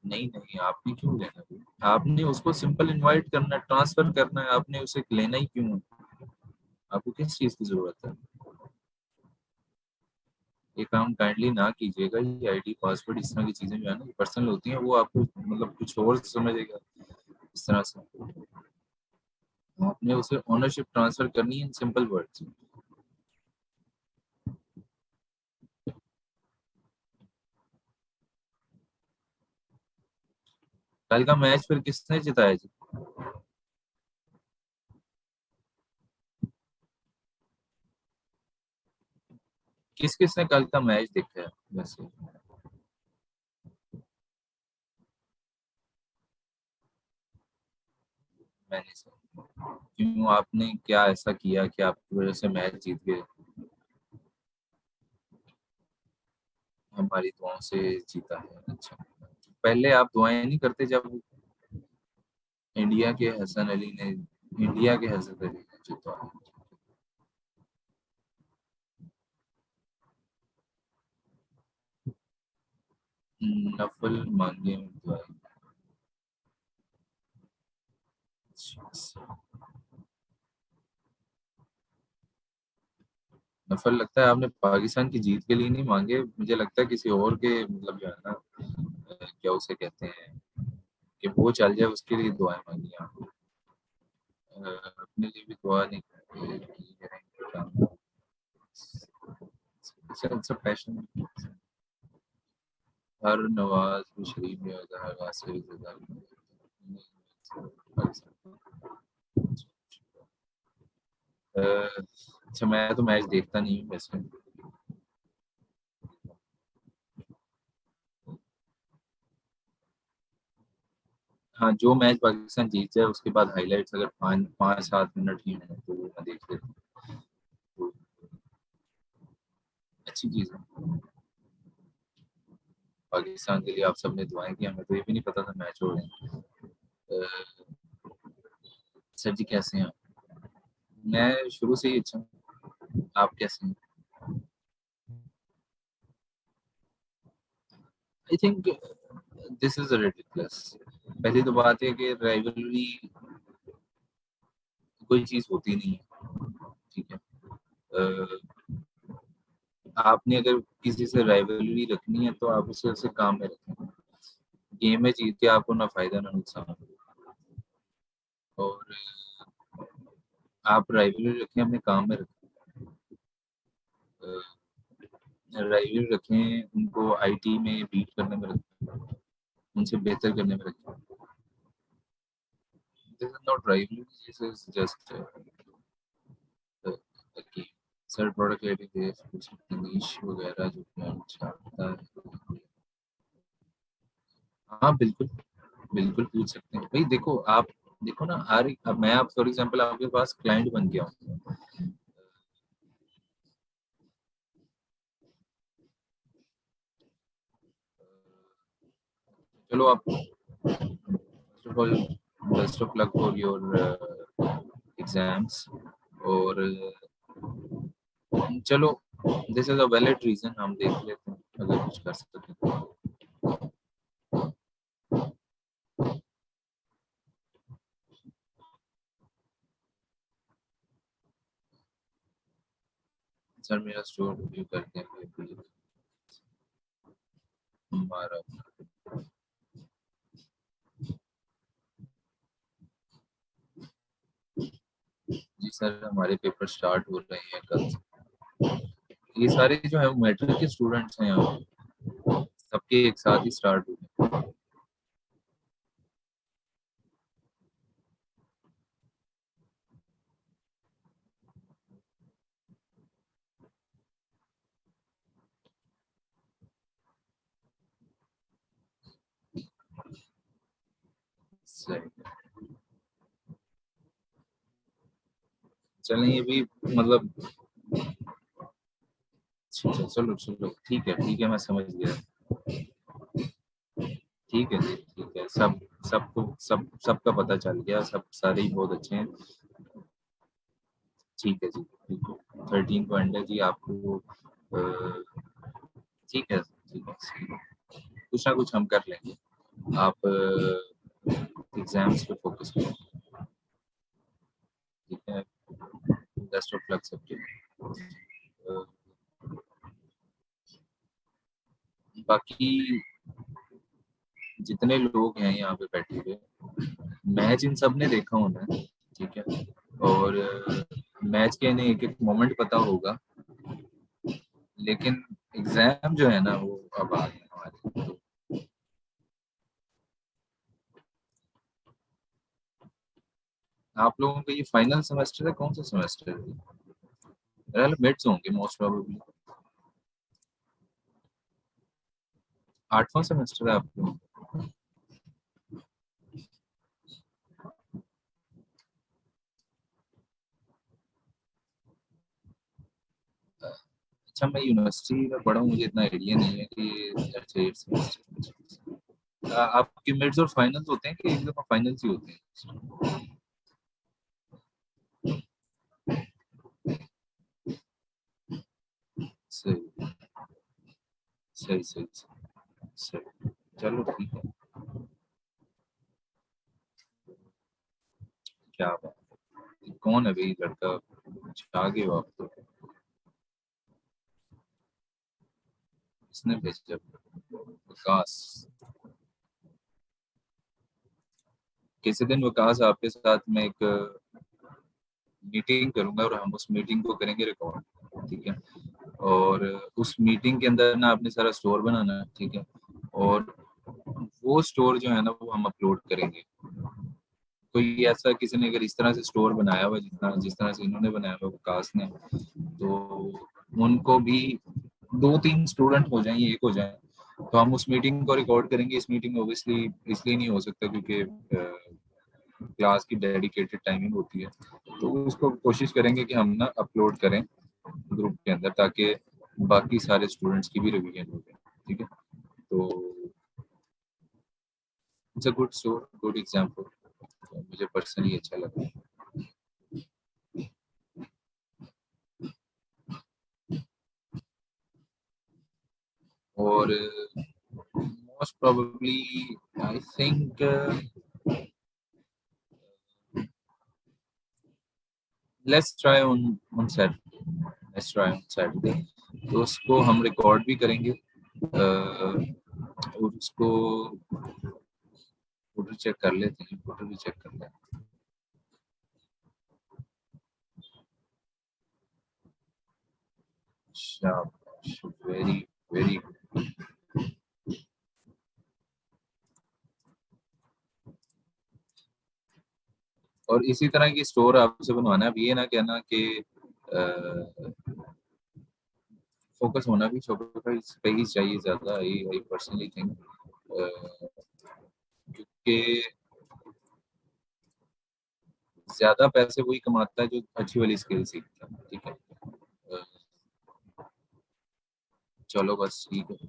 नहीं नहीं, आपने क्यों लेना है? आपने उसको सिंपल इनवाइट करना है, ट्रांसफर करना है, आपने उसे लेना ही क्यों है? आपको किस चीज की जरूरत है? ये काम काइंडली ना कीजिएगा। ये आईडी पासवर्ड इस तरह की चीजें जो है ना पर्सनल होती हैं, वो आपको मतलब कुछ और समझेगा इस तरह से। आपने उसे ओनरशिप ट्रांसफर करनी है इन सिंपल वर्ड्स। कल का मैच फिर किसने जिताया जी? किस किसने कल का मैच देखा है वैसे? मैंने सर, क्यों आपने क्या ऐसा किया कि आपकी वजह से मैच जीत गए? हमारी दुआओं से जीता है, अच्छा। पहले आप दुआएं नहीं करते जब इंडिया के हसन अली ने इंडिया के हसन अली ने जीता? नफल मांगे दुआएं। नफल लगता है आपने पाकिस्तान की जीत के लिए नहीं मांगे, मुझे लगता है किसी और के मतलब जो है ना क्या उसे कहते हैं कि वो चल जाए उसके लिए दुआएं मांगी आप। अपने लिए भी दुआ नहीं करते कि करेंगे। अच्छा पैशन। हर नवाज भी शरीफ में होता है, वासिफ ज़िंदा। अच्छा मैं तो मैच देखता नहीं हूँ वैसे। हाँ, जो मैच पाकिस्तान जीत जाए उसके बाद हाइलाइट्स अगर 5-7 मिनट ही हैं तो वो मैं देख लेता हूँ, तो अच्छी चीज़ है। पाकिस्तान के लिए आप सबने दुआएं की, हमें तो ये भी नहीं पता था मैच हो रहे हैं। सर जी कैसे हैं आप? मैं शुरू से ही अच्छा हूँ, आप कैसे हैं? I think this is ridiculous. पहली तो बात है कि राइवलरी कोई चीज़ होती नहीं है, ठीक है। अ, आपने अगर किसी से राइवलरी रखनी है तो आप उसे काम में रखें। गेम में जीत के आपको ना फायदा ना नुकसान। और आप राइवलरी रखें, अपने काम में रखें, राइवलरी रखें, उनको आईटी में बीट करने में रखें, उनसे बेहतर करने में रखें। This is not rivalry, this is just sir product लेके कुछ निश वगैरह जो क्लाइंट चाहता है। हाँ बिल्कुल, बिल्कुल पूछ सकते हैं भाई। देखो आप, देखो ना, हर अब मैं आप फॉर एग्जांपल आपके पास क्लाइंट बन गया हूँ, चलो आप first of all best of luck for your exams. और चलो, this is a valid reason, हम देख लेते हैं अगर कुछ कर सकते हैं। सर मेरा स्टोर रिव्यू करते हैं प्लीज। हमारा जी सर, हमारे पेपर स्टार्ट हो रहे हैं कल से। ये सारे जो है मैट्रिक के स्टूडेंट्स हैं यहाँ पे, सबके एक साथ ही स्टार्ट हुए। सही। चलें ये भी मतलब, चलो चलो ठीक है, मैं समझ गया। ठीक है जी, ठीक है, सबको सबका पता चल गया, सब सारे ही बहुत अच्छे हैं। ठीक है जी, ठीक है, 13 को एंड है जी आपको। ठीक है, ठीक है, कुछ ना कुछ हम कर लेंगे। आप एग्जाम्स पे फोकस करें, ठीक है। बेस्ट ऑफ लक सबके। अ, बाकी जितने लोग हैं यहाँ पे बैठे हुए, मैच इन सब ने देखा होना है, ठीक है। और मैच के इन्हें एक एक मोमेंट पता होगा, लेकिन एग्जाम जो है ना वो अब आ गए हमारे। आप लोगों का ये फाइनल सेमेस्टर है, कौन सा सेमेस्टर है? मेरे मिड्स होंगे मोस्ट प्रोबेबली। 8वां सेमेस्टर है आप लोगों का? अच्छा, मैं यूनिवर्सिटी में पढ़ा हूँ, मुझे इतना आइडिया नहीं है कि अच्छा 8 सेमेस्टर। आपके मिड्स और फाइनल्स होते हैं कि एक दफा फाइनल्स ही होते हैं? सही सही सही सही सही। चलो ठीक है। क्या बात है, कौन है भाई लड़का? कुछ आगे हो आप तो। किसने भेजा? विकास? किसी दिन विकास आपके साथ में एक मीटिंग करूंगा और हम उस मीटिंग को करेंगे रिकॉर्ड, ठीक है। और उस मीटिंग के अंदर ना आपने सारा स्टोर बनाना है, ठीक है। और वो स्टोर जो है ना वो हम अपलोड करेंगे। कोई ऐसा किसी ने अगर इस तरह से स्टोर बनाया हुआ जितना जिस तरह से इन्होंने बनाया हुआ विकास ने, तो उनको भी 2-3 स्टूडेंट हो जाएं, एक हो जाए, तो हम उस मीटिंग को रिकॉर्ड करेंगे। इस मीटिंग में ऑब्वियसली इसलिए नहीं हो सकता क्योंकि क्लास की डेडिकेटेड टाइमिंग होती है, तो उसको कोशिश करेंगे कि हम ना अपलोड करें ग्रुप के अंदर, ताकि बाकी सारे स्टूडेंट्स की भी रिवीजन हो जाए, ठीक है। तो it's a good store, good example, मुझे पर्सनली अच्छा लगा। और most probably I think let's try on on Saturday, let's try on Saturday. तो उसको हम रिकॉर्ड भी करेंगे, और उसको फोटो चेक कर लेते हैं, फोटो भी चेक कर लेते हैं। शाबाश, वेरी वेरी। और इसी तरह की स्टोर आपसे बनवाना है। अब ये ना कहना कि फोकस होना भी शॉपिफाई पे ही चाहिए ज़्यादा। आई पर्सनली थिंक, क्योंकि ज़्यादा पैसे वही कमाता है जो अच्छी वाली स्किल सीखता है। ठीक है, अ, चलो बस ठीक है।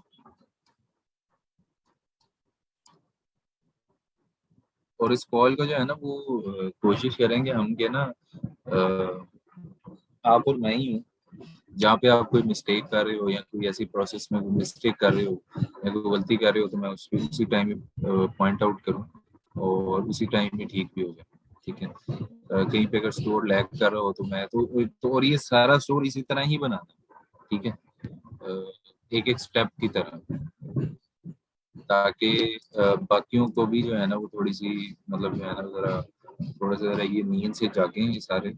और इस कॉल को जो है ना वो कोशिश करेंगे हम के ना, आप और मैं ही हूँ, जहाँ पे आप कोई मिस्टेक कर रहे हो या कोई ऐसी प्रोसेस में मिस्टेक कर रहे हो या कोई गलती कर रहे हो, तो मैं उसी टाइम में पॉइंट आउट करूँ और उसी टाइम में ठीक भी हो जाए। ठीक है, कहीं पे अगर स्टोर लैग कर रहा हो तो मैं तो और ये सारा स्टोर इसी तरह ही बनाना। ठीक है, एक एक स्टेप की तरह, ताकि बाकियों को भी जो है ना वो थोड़ी सी मतलब जो है ना जरा थोड़ा सा जरा ये नींद से जागें ये सारे,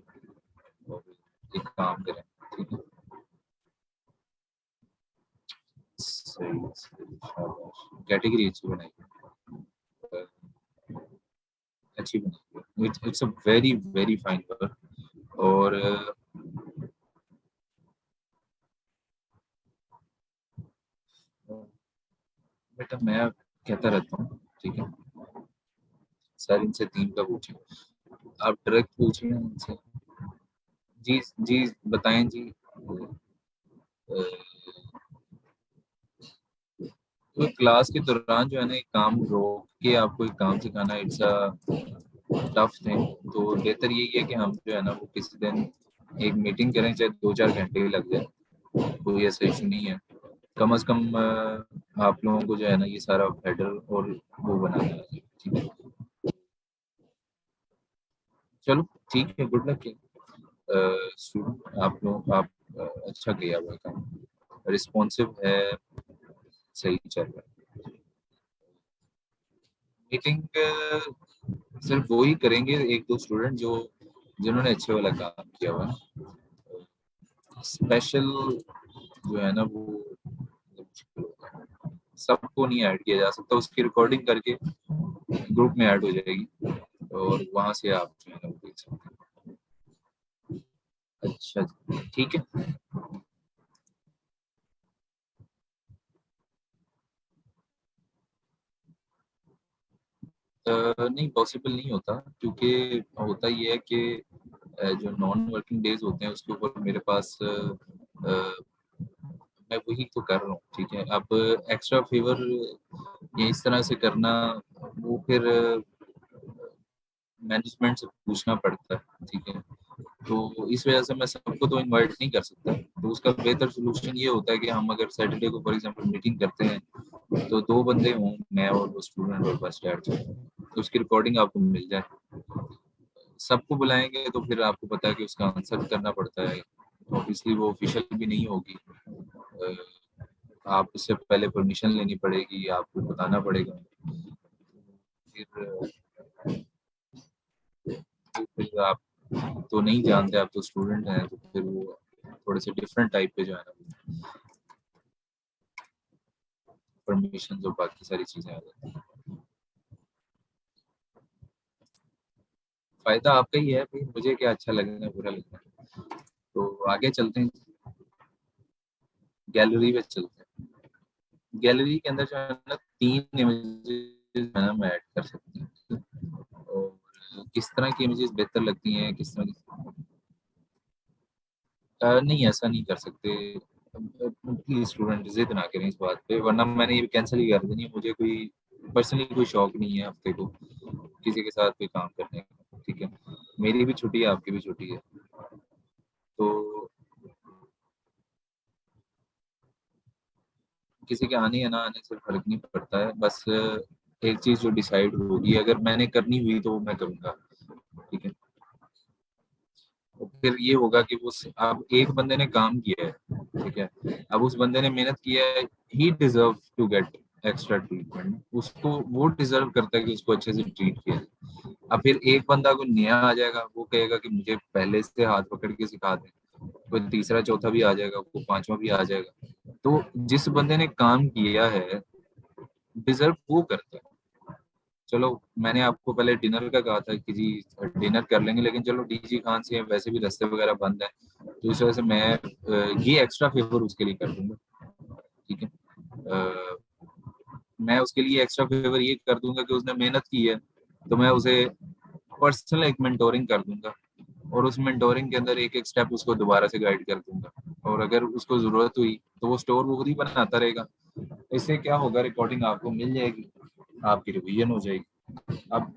और एक काम करें। ठीक है, सही सही, शाबाश। कैटेगरी अच्छी बनाई, अ, अच्छी बनाई। It's a very very fine work. और बेटा मैं कहता रहता हूँ, ठीक है, सर इनसे 3 का पूछें, आप डायरेक्ट पूछिए इनसे। जी जी, बताएं जी। अ, तो क्लास के दौरान जो है ना एक काम रोक के आपको एक काम सिखाना, इट्स अ टफ थिंग। तो बेहतर यही है कि हम जो है ना वो किसी दिन एक मीटिंग करें, चाहे 2-4 घंटे ही लग जाए, कोई ऐसा इशू नहीं है। कम से कम आप लोगों को जो है ना ये सारा हेडर और वो बनाना है। ठीक है, चलो ठीक है, गुड लक। स्टूडेंट आप लोग, आप अच्छा किया हुआ काम, रिस्पॉन्सिव है, सही चल रहा है। मीटिंग सिर्फ वो ही करेंगे, एक दो स्टूडेंट जो जिन्होंने अच्छे वाला काम किया हुआ है। स्पेशल जो है ना वो मुश्किल होता है। सबको नहीं ऐड किया जा सकता, उसकी रिकॉर्डिंग करके ग्रुप में ऐड हो जाएगी और वहां से आप जो है ना वो देख सकते हैं। अच्छा जी, ठीक है। नहीं पॉसिबल नहीं होता, क्योंकि होता ये है कि जो नॉन वर्किंग डेज होते हैं उसके ऊपर मेरे पास मैं वही तो कर रहा हूँ। ठीक है, अब एक्स्ट्रा फेवर ये इस तरह से करना, वो फिर मैनेजमेंट से पूछना पड़ता है। ठीक है, तो इस वजह से मैं सबको तो इनवाइट नहीं कर सकता। तो उसका बेहतर सोल्यूशन ये होता है कि हम अगर सैटरडे को फॉर एग्जांपल मीटिंग करते हैं, तो 2 बंदे हों, मैं और वो स्टूडेंट, और बस डेट, तो उसकी रिकॉर्डिंग आपको मिल जाए। सबको बुलाएंगे तो फिर आपको पता है कि उसका आंसर करना पड़ता है, ऑब्वियसली वो ऑफिशियल भी नहीं होगी। अ, आप इससे पहले परमिशन लेनी पड़ेगी, आपको बताना पड़ेगा। फिर फिर आप तो नहीं जानते, आप तो स्टूडेंट हैं, तो फिर वो थोड़े से डिफरेंट टाइप के जो है ना परमिशन और बाकी सारी चीजें आ जाती हैं। फायदा आपका ही है भाई, मुझे क्या अच्छा लगना है बुरा लगना है। तो आगे चलते हैं, गैलरी में चलते हैं। गैलरी के अंदर जो है ना 3 इमेजेस है ना हम ऐड कर सकते हैं। और किस तरह की इमेजेस बेहतर लगती हैं, किस तरह की, नहीं ऐसा नहीं कर सकते। प्लीज स्टूडेंट जिद ना करें इस बात पे, वरना मैंने ये कैंसिल ही कर देनी है। मुझे कोई पर्सनली कोई शौक नहीं है हफ्ते को किसी के साथ कोई काम करने का। ठीक है, मेरी भी छुट्टी है, आपकी भी छुट्टी है। तो किसी के आने या ना आने से फर्क नहीं पड़ता है, बस एक चीज जो डिसाइड होगी, अगर मैंने करनी हुई तो वो मैं करूंगा। ठीक है, तो फिर ये होगा कि वो अब एक बंदे ने काम किया है, ठीक है, अब उस बंदे ने मेहनत किया है, he deserve to get extra treatment. उसको वो डिजर्व करता है कि उसको अच्छे से ट्रीट किया जाए। अब फिर एक बंदा को नया आ जाएगा, वो कहेगा कि मुझे पहले से हाथ पकड़ के सिखा दे, कोई तीसरा चौथा भी आ जाएगा, कोई पांचवा भी आ जाएगा। तो जिस बंदे ने काम किया है डिजर्व वो करता है। चलो, मैंने आपको पहले डिनर का कहा था कि जी डिनर कर लेंगे, लेकिन चलो डीजी खान से वैसे भी रास्ते वगैरह बंद है, तो इस वजह से मैं ये एक्स्ट्रा फेवर उसके लिए कर दूंगा। ठीक है। अ, मैं उसके लिए एक्स्ट्रा फेवर ये कर दूंगा कि उसने मेहनत की है, तो मैं उसे पर्सनल एक मेंटोरिंग कर दूंगा, और उस मेंटोरिंग के अंदर एक एक स्टेप उसको दोबारा से गाइड कर दूंगा। और अगर उसको जरूरत हुई तो वो स्टोर वो खुद ही बनाता रहेगा। इससे क्या होगा, रिकॉर्डिंग आपको मिल जाएगी, आपकी रिवीजन हो जाएगी। अब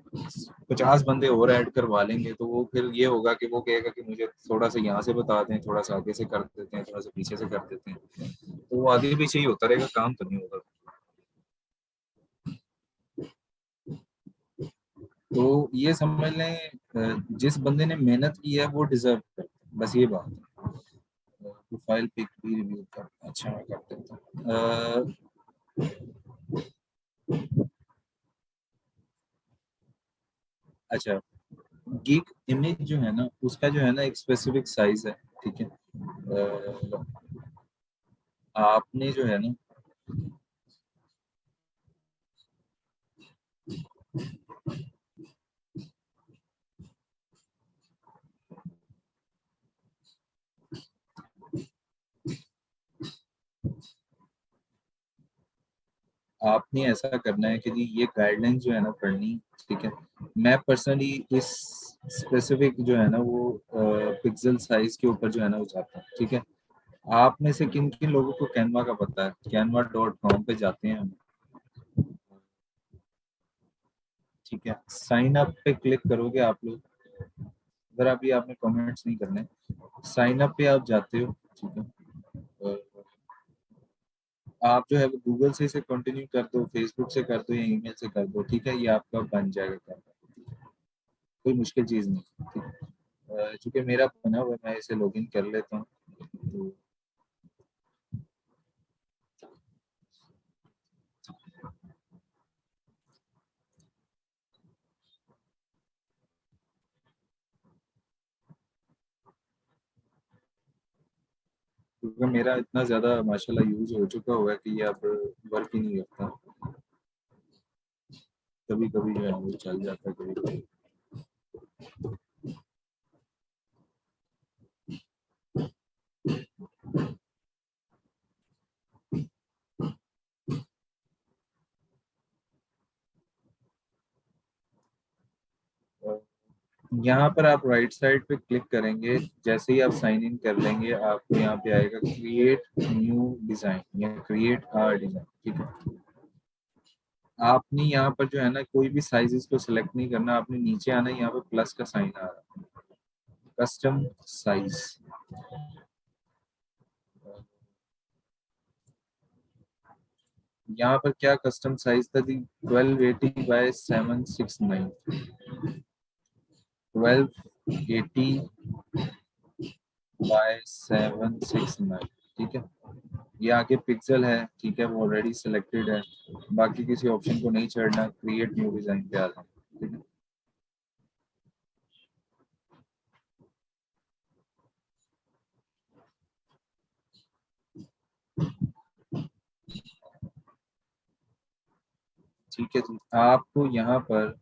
50 बंदे और ऐड करवा लेंगे तो वो फिर ये होगा कि वो कहेगा कि मुझे थोड़ा सा यहाँ से बता दें, थोड़ा सा आगे से कर देते हैं, थोड़ा सा पीछे से कर देते हैं, तो वो आगे पीछे ही होता रहेगा, काम तो नहीं होगा। तो ये समझ लें, जिस बंदे ने मेहनत की है वो डिजर्व करता है, बस ये बात है। प्रोफाइल पिक भी रिव्यू कर, अच्छा मैं कर देता हूँ। अच्छा, गीक इमेज जो है ना, उसका जो है ना एक स्पेसिफिक साइज है। ठीक है। आपने जो है ना, आपने ऐसा करना है कि जी ये गाइडलाइंस जो है ना पढ़नी। ठीक है। मैं पर्सनली इस स्पेसिफिक जो है ना वो पिक्सल साइज के ऊपर जो है ना वो जाता है। ठीक है। आप में से किन किन लोगों को कैनवा का पता है? canva.com पे जाते हैं हम। ठीक है, साइन अप पे क्लिक करोगे आप लोग। अगर अभी आपने कमेंट्स नहीं करने, साइन अप पे आप जाते हो। ठीक है। आप जो है वो गूगल से इसे कंटिन्यू कर दो, फेसबुक से कर दो या ईमेल से कर दो। ठीक है, ये आपका बन जाएगा काम, कोई मुश्किल चीज़ नहीं। ठीक है। चूंकि मेरा बना हुआ है, मैं इसे लॉगिन कर लेता हूँ। तो क्योंकि मेरा इतना ज़्यादा माशाल्लाह यूज हो चुका हुआ है कि ये अब वर्क ही नहीं करता। कभी कभी जो है वो चल जाता है, कभी कभी। यहाँ पर आप राइट साइड पे क्लिक करेंगे, जैसे ही आप साइन इन कर लेंगे आपको यहाँ पे आएगा क्रिएट न्यू डिजाइन या क्रिएट आ डिजाइन। ठीक है। आपने यहाँ पर जो है ना कोई भी साइजेस को सिलेक्ट नहीं करना, आपने नीचे आना है, यहाँ पे प्लस का साइन आ रहा है, कस्टम साइज। यहाँ पर क्या कस्टम साइज था जी? 1280 by 769। 1280 by 769। ठीक है। ये आगे पिक्सल है। ठीक है, वो ऑलरेडी सिलेक्टेड है। बाकी किसी ऑप्शन को नहीं छेड़ना, क्रिएट न्यू डिजाइन पे आ जाए। ठीक है। ठीक है जी, आपको यहाँ पर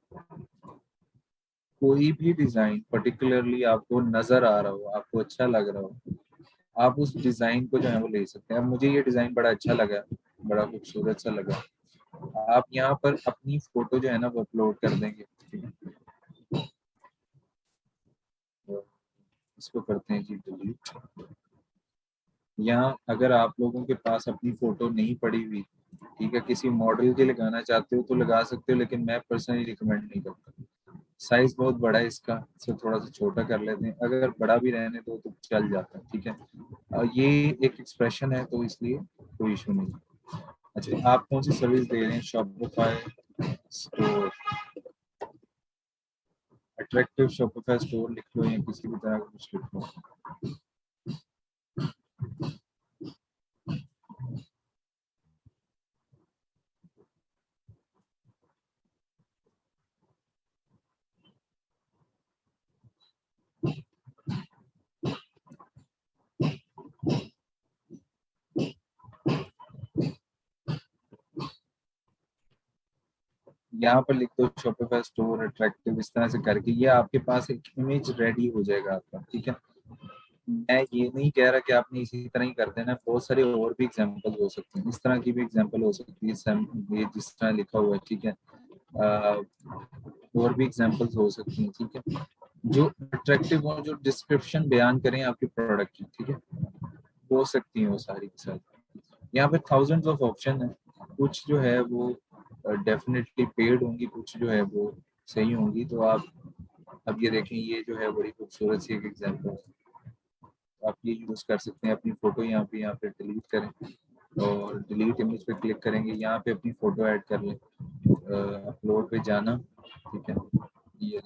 कोई भी डिजाइन पर्टिकुलरली आपको नजर आ रहा हो, आपको अच्छा लग रहा हो, आप उस डिजाइन को जो है वो ले सकते हैं। अब मुझे ये डिजाइन बड़ा अच्छा लगा, बड़ा खूबसूरत सा लगा। आप यहाँ पर अपनी फोटो जो है ना वो अपलोड कर देंगे। ठीक है। तो इसको करते हैं जी डिलीट। यहाँ अगर आप लोगों के पास अपनी फोटो नहीं पड़ी हुई, ठीक है, किसी मॉडल के लगाना चाहते हो तो लगा सकते हो, लेकिन मैं पर्सनली रिकमेंड नहीं करता। साइज बहुत बड़ा है इसका, इसे थोड़ा सा छोटा कर लेते हैं, अगर बड़ा भी रहने दो तो चल जाता है। ठीक है। ये एक एक्सप्रेशन है तो इसलिए कोई इशू नहीं। अच्छा, आप कौन सी सर्विस दे रहे हैं? Shopify store, attractive Shopify store लिख लो या किसी भी तरह का कुछ लिख लो। यहाँ पर लिख दो शॉपिफाई स्टोर अट्रैक्टिव, इस तरह से करके ये आपके पास एक इमेज रेडी हो जाएगा आपका, ठीक है। मैं ये नहीं कह रहा कि आपने इसी तरह ही कर देना, बहुत सारे और भी एग्जांपल हो सकते हैं, इस तरह की भी एग्जांपल हो सकती है, ये जिस तरह लिखा हुआ है, ठीक है। और भी एग्जांपल्स हो सकती हैं, ठीक है, जो अट्रैक्टिव हो, जो डिस्क्रिप्शन बयान करें आपके प्रोडक्ट की, ठीक है, हो सकती हैं वो सारी के साथ। यहाँ पे थाउजेंड्स ऑफ ऑप्शन है, कुछ जो है वो डेफिनेटली पेड होंगी, कुछ जो है वो सही होंगी। तो आप अब ये देखें, ये जो है बड़ी खूबसूरत सी एक एग्जांपल है, आप ये यूज कर सकते हैं। अपनी फोटो यहाँ पे डिलीट करें और डिलीट इमेज पे क्लिक करेंगे, यहाँ पे अपनी फोटो ऐड कर लें, अपलोड पे जाना, ठीक है। ये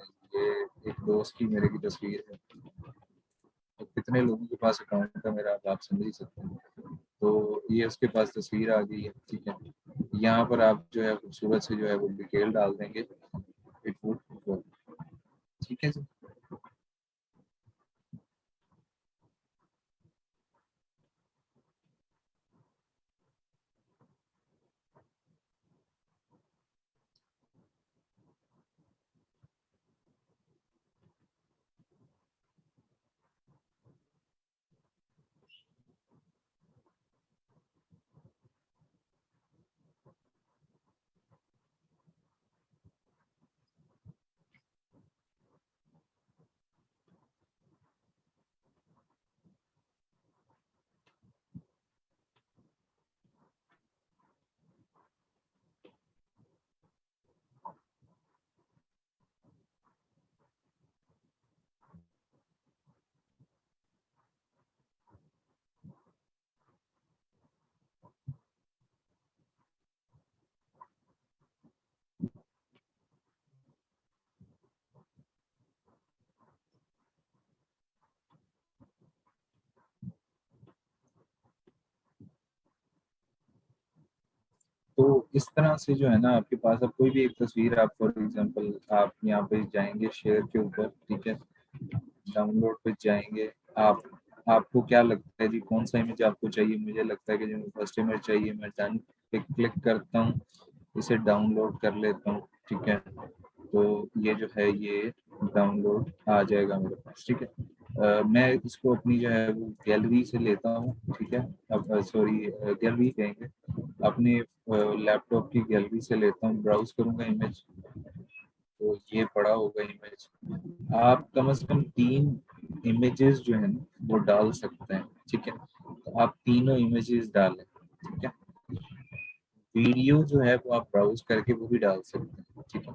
एक दोस्त की मेरे की तस्वीर है, तो कितने लोगों के पास अकाउंट है मेरा, आप समझ ही सकते हैं। तो ये उसके पास तस्वीर आ गई है, ठीक है। यहाँ पर आप जो है खूबसूरत से जो है वो डिटेल डाल देंगे, इट वुड, ठीक है जी। तो इस तरह से जो है ना, आपके पास अब कोई भी एक तस्वीर, आप फॉर एग्जांपल आप यहाँ पे जाएंगे शेयर के ऊपर, ठीक है, डाउनलोड पे जाएंगे आप, आपको क्या लगता है जी कौन सा इमेज आपको चाहिए? मुझे लगता है कि जो फर्स्ट इमेज चाहिए, मैं डन पे क्लिक करता हूँ, इसे डाउनलोड कर लेता हूँ, ठीक है। तो ये जो है ये डाउनलोड आ जाएगा मेरे पास, ठीक है। मैं इसको अपनी जो है वो गैलरी से लेता हूँ, ठीक है। अब सॉरी, गैलरी कहेंगे, अपने लैपटॉप की गैलरी से लेता हूँ, ब्राउज करूंगा इमेज, तो ये पड़ा होगा इमेज। आप कम से कम 3 इमेजेस जो है ना वो डाल सकते हैं, ठीक है। तो आप तीनों इमेजेस डालें, ठीक है। वीडियो जो है वो आप ब्राउज करके वो भी डाल सकते हैं, ठीक है।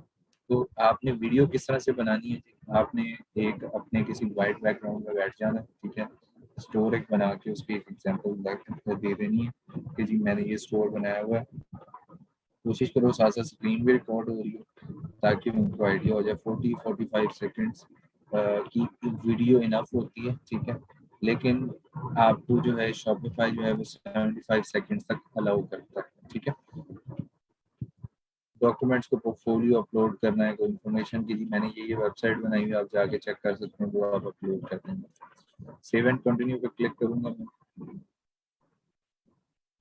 तो आपने वीडियो किस तरह से बनानी है जी? आपने एक अपने किसी वाइट बैकग्राउंड में बैठ जाना है, ठीक है। स्टोर एक बना के उसकी एक एग्जांपल दे देनी है कि जी मैंने ये स्टोर बनाया हुआ है। कोशिश करो साथ साथ स्क्रीन भी रिकॉर्ड हो रही हो, ताकि उनको आइडिया हो जाए। 40-45 सेकेंड्स की वीडियो इनफ होती है, ठीक है। लेकिन आपको जो है शॉपिफाई जो है वो 75 सेकेंड्स तक अलाउ करता है, ठीक है। डॉक्यूमेंट्स को पोर्टफोलियो अपलोड करना है, कोई इन्फॉर्मेशन की, जी मैंने ये वेबसाइट बनाई हुई है, आप जाके चेक कर सकते हैं, वो आप अपलोड कर देंगे। सेव एंड कंटिन्यू पे क्लिक करूंगा मैं,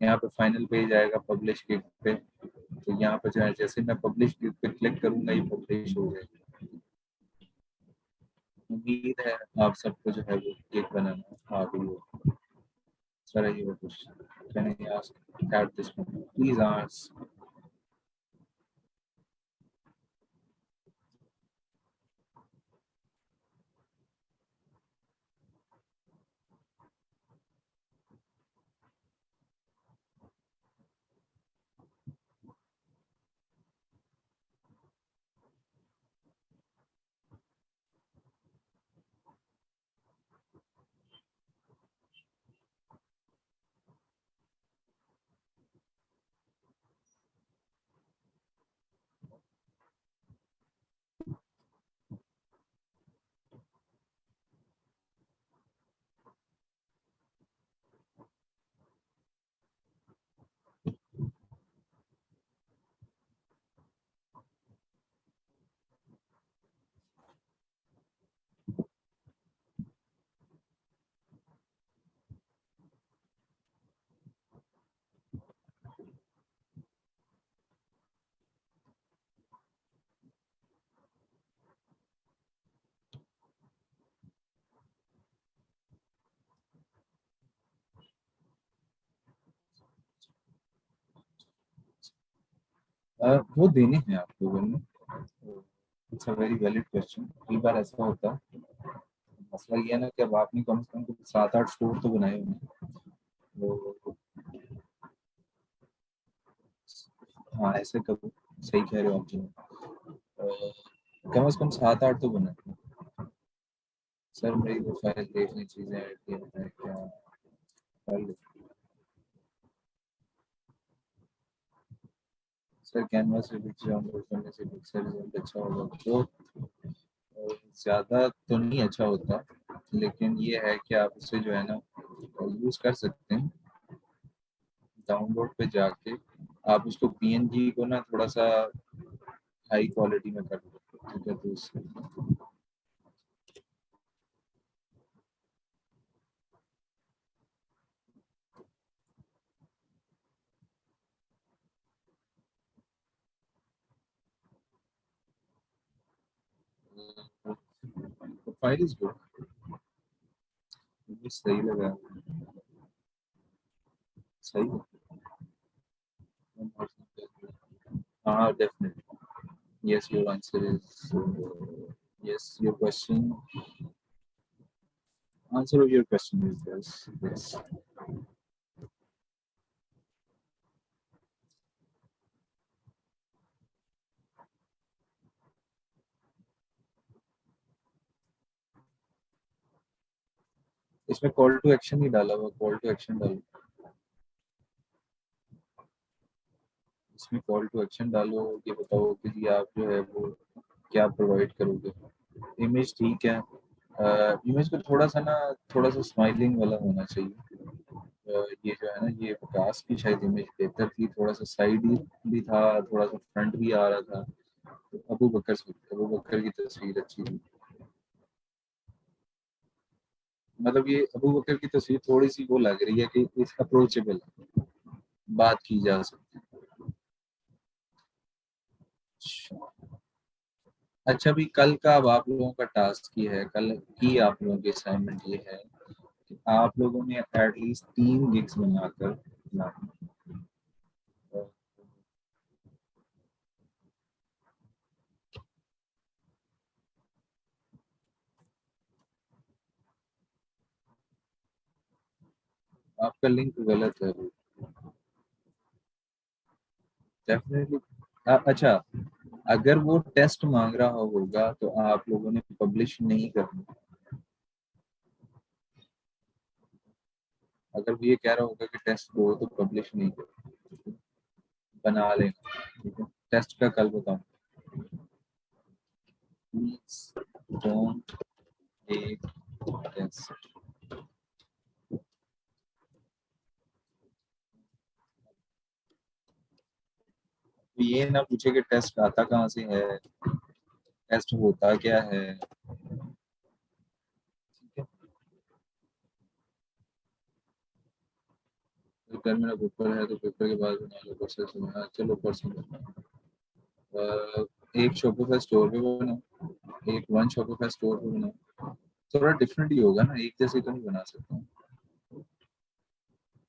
यहाँ पे फाइनल पेज आएगा पब्लिश क्लिक पे, तो यहाँ पे जो है जैसे मैं पब्लिश क्लिक पे क्लिक करूंगा ये पब्लिश हो जाएगा। उम्मीद है आप सबको जो है वो केक बनाना आ गई हो। सर ये कुछ can I ask at this moment, please ask. वो देने हैं आप लोगों ने। It's a very valid question. कई बार ऐसा होता है, मसला ये है ना कि अब आपने कम से कम तो 7-8 स्टोर तो बनाए होंगे। वो हाँ, ऐसे करो, सही कह रहे हो आप जी। कम से कम 7-8 तो बनाए। सर मेरी वो फाइल देखनी, चीजें ऐड किया है क्या फाइल। सर कैनवास पे पिक्चर डाउनलोड करने से पिक्सल रिजल्ट अच्छा होगा तो ज़्यादा तो नहीं अच्छा होता, लेकिन ये है कि आप उसे जो है ना यूज़ कर सकते हैं। डाउनलोड पे जाके आप उसको पीएनजी को ना थोड़ा सा हाई क्वालिटी में कर दो, ठीक है, तो उससे फाइल इज गुड। मुझे सही लगा। सही है। हाँ definitely. Yes your answer is yes your question. Answer of your question is yes yes. इसमें कॉल टू एक्शन ही डाला हुआ, कॉल टू एक्शन डालो। इसमें कॉल टू एक्शन डालो, ये बताओ कि जी आप जो है वो क्या प्रोवाइड करोगे। इमेज ठीक है। इमेज को थोड़ा सा ना, थोड़ा सा स्माइलिंग वाला होना चाहिए। ये जो है ना, ये विकास की शायद इमेज बेहतर थी, थोड़ा सा साइड भी था, थोड़ा सा फ्रंट भी आ रहा था। तो अबू बकर की तस्वीर अच्छी थी। मतलब ये अबू बकर की तस्वीर थोड़ी सी वो लग रही है कि इस अप्रोचेबल, बात की जा सकती है। अच्छा, भी कल का अब आप लोगों का टास्क ये है, कल की आप लोगों की असाइनमेंट ये है कि आप लोगों ने एटलीस्ट 3 गिग्स बनाकर लानी है। आपका लिंक गलत है। डेफिनेटली। अच्छा, अगर वो टेस्ट मांग रहा होगा तो आप लोगों ने पब्लिश नहीं करना। अगर वो ये कह रहा होगा कि टेस्ट दो तो पब्लिश नहीं करना, बना लेना, ठीक है। टेस्ट का कल बताऊँ। Please don't take test. ये ना पूछे कि टेस्ट आता कहाँ से है, टेस्ट होता क्या है, ठीक है। तो कल मेरा पेपर है तो पेपर के बाद बना लो, परसों से बना, चलो परसों बना। एक शॉपिफाई स्टोर पे बनाओ, एक वन शॉपिफाई स्टोर पे बनाओ। थोड़ा डिफरेंट ही होगा ना, एक जैसे तो नहीं बना सकता।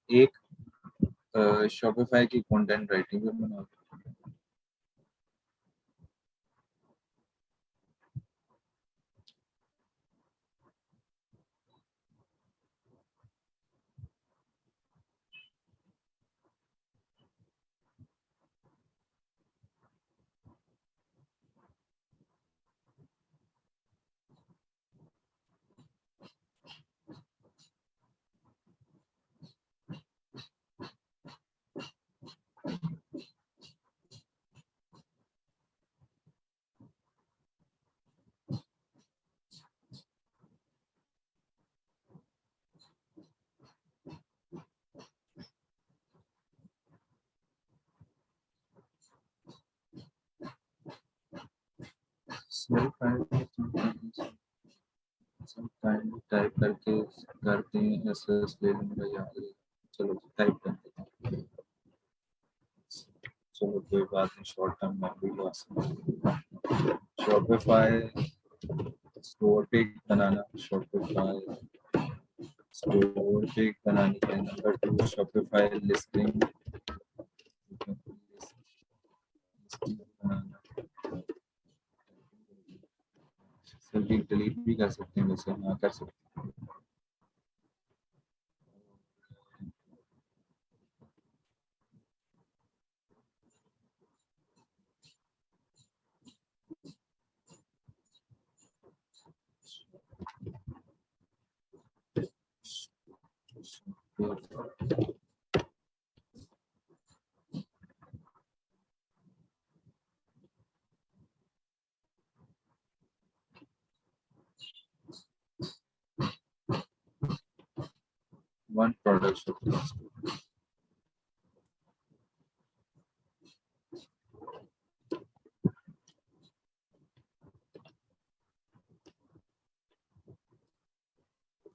एक शॉपिफाई की कंटेंट राइटिंग पे बनाओ। टाइप करके करते हैं, एसएस ले लूंगा याद है। चलो टाइप कर देता हूँ। चलो कोई बात नहीं, short term memory loss. Shopify store पे बनाना, शॉपिफाई स्टोर पे बनानी है। Number 2 Shopify listing, click delete भी कर सकते हैं, वैसे हाँ कर सकते हैं। One product.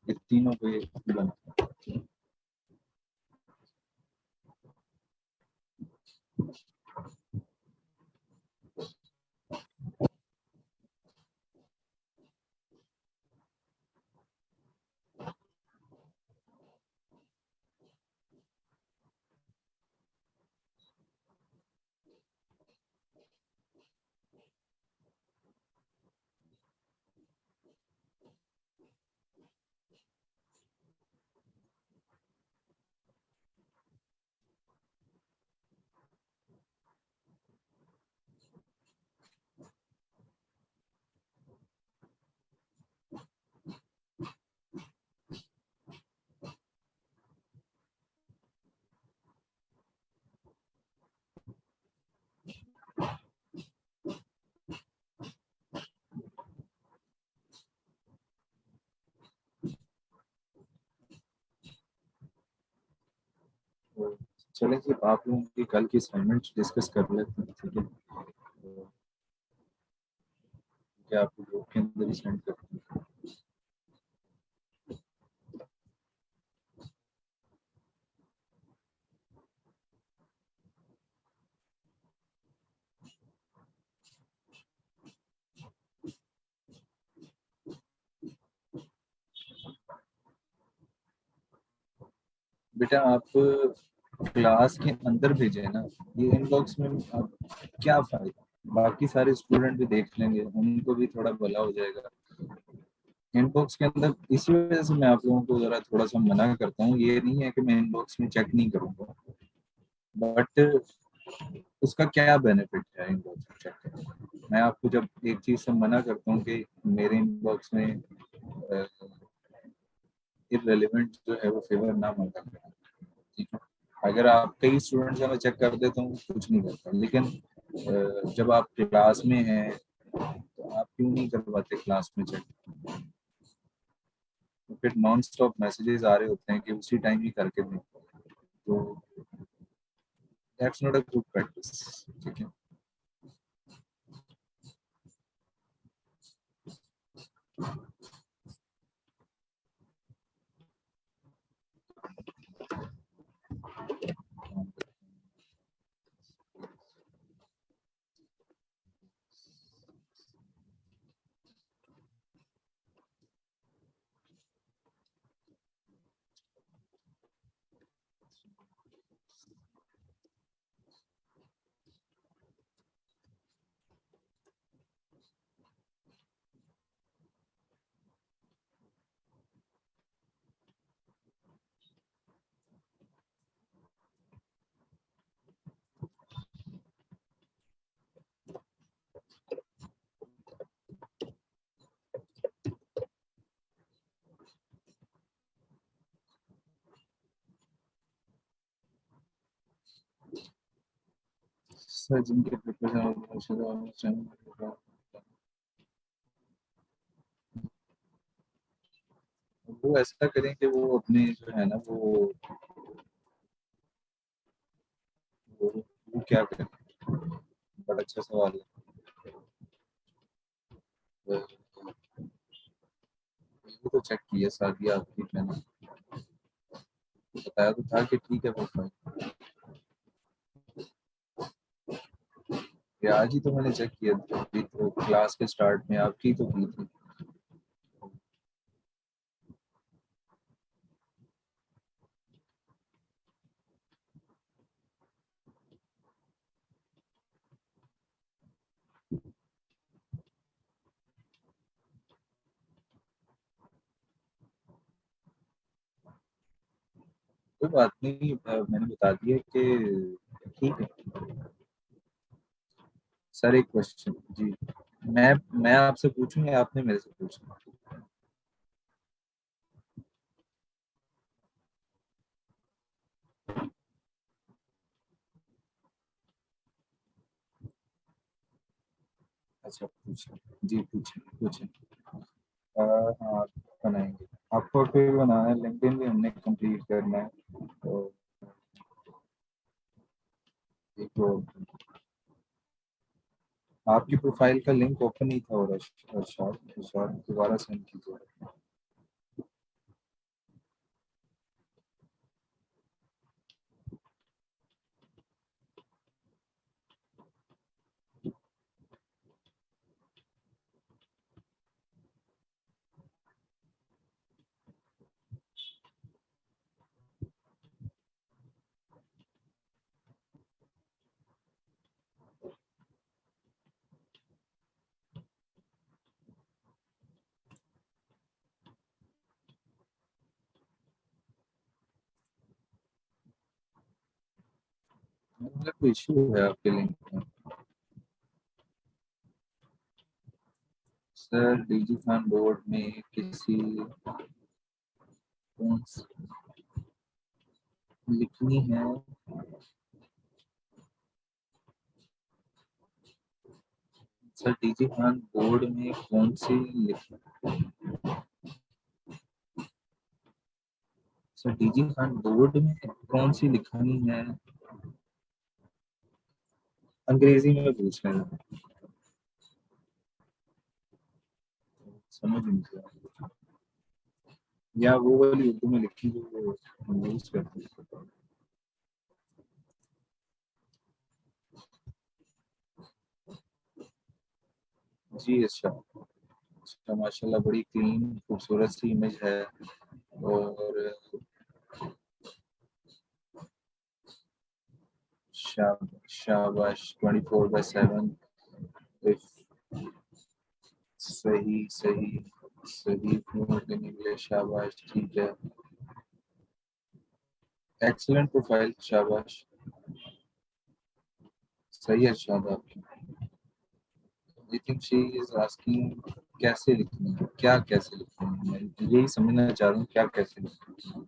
ये तीनों को ये बना। तो चलेंगे आप लोगों की कल की असाइनमेंट डिस्कस कर लेते हैं, ठीक है? तो क्या आप ग्रुप के अंदर ही सेंड करते हैं? बेटा आप क्लास के अंदर भेजे ना, ये इनबॉक्स में आप क्या फायदा? बाकी सारे स्टूडेंट भी देख लेंगे, उनको भी थोड़ा भला हो जाएगा। इनबॉक्स के अंदर इसी वजह से मैं आप लोगों को जरा थोड़ा सा मना करता हूँ। ये नहीं है कि मैं इनबॉक्स में चेक नहीं करूँगा, बट उसका क्या बेनिफिट है इनबॉक्स में चेक करने? मैं आपको जब एक चीज से मना करता हूँ कि मेरे इनबॉक्स में इररिलेवेंट जो है वो फेवर ना मंगा करें, ठीक है? अगर आप कई स्टूडेंट्स हैं मैं चेक कर देता हूँ, कुछ नहीं करता, लेकिन जब आप क्लास में हैं तो आप क्यों नहीं करवाते क्लास में चेक? तो फिर नॉन स्टॉप मैसेजेस आ रहे होते हैं कि उसी टाइम ही करके दें, तो that's not a good practice, ठीक है? सर जिनके पेपर वो ऐसा करें कि वो अपने जो है ना वो क्या करें? बड़ा अच्छा सवाल है। ये तो चेक किया शादी आपकी, मैंने बताया तो था कि ठीक है प्रोफाइल। ये आज ही तो मैंने चेक किया था, अभी तो क्लास के स्टार्ट में आपकी तो की थी। कोई बात नहीं, मैंने बता दिया कि ठीक है। सर एक क्वेश्चन जी, मैं आपसे पूछूंगा, आपने मेरे से पूछना। अच्छा पूछे, जी पूछे पूछे। हाँ बनाएंगे, आपको फिर बनाना है, लिंक्डइन भी हमने कंप्लीट करना है, तो एक तो आपकी प्रोफाइल का लिंक ओपन ही था, और अर्शाद दोबारा सेंड कीजिए। मतलब कोई इशू है आपके लिंक में? सर डीजी खान बोर्ड में किसी कौन सी लिखनी है? सर डीजी खान बोर्ड में कौन सी लिख सर डीजी खान बोर्ड में कौन सी लिखनी है? अंग्रेजी में पूछ रहे हैं, समझ नहीं आया। या वो वाली उर्दू में लिखी जो वो यूज करते हैं। जी अच्छा। अच्छा माशाल्लाह, बड़ी क्लीन खूबसूरत सी इमेज है। और शाबाश 24/7। सही सही सही फ्लुएंट इन इंग्लिश, शाबाश ठीक है। एक्सीलेंट प्रोफाइल, शाबाश। सही है शाबाश आपकी। I think she is asking कैसे लिखनी है, क्या कैसे लिखनी है, मैं यही समझना चाह रहा हूँ, क्या कैसे लिखनी है।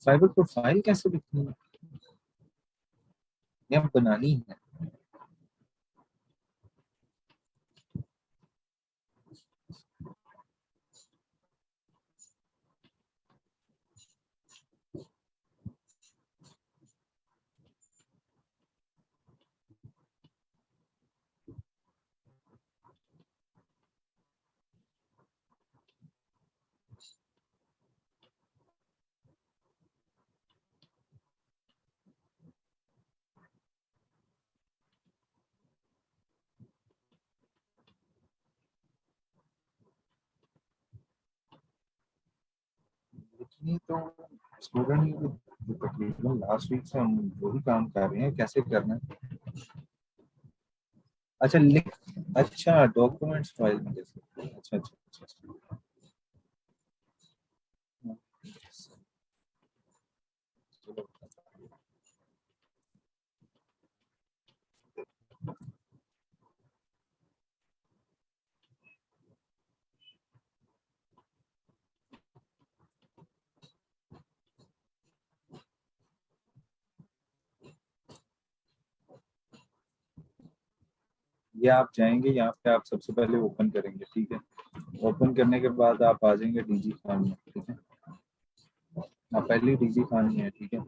साइबर प्रोफाइल कैसे लिखनी है या बनानी है? लिखनी तो स्टूडेंट ही तकरीबन लास्ट वीक से हम वही काम कर रहे हैं, कैसे करना है। अच्छा लिख अच्छा डॉक्यूमेंट्स फाइल में जैसे, अच्छा अच्छा अच्छा अच्छा। चलो, ये आप जाएंगे यहाँ पे, आप सबसे पहले ओपन करेंगे, ठीक है। ओपन करने के बाद आप आ जाएंगे डीजी खान में, ठीक है। आप पहले डीजी खान में है, ठीक है।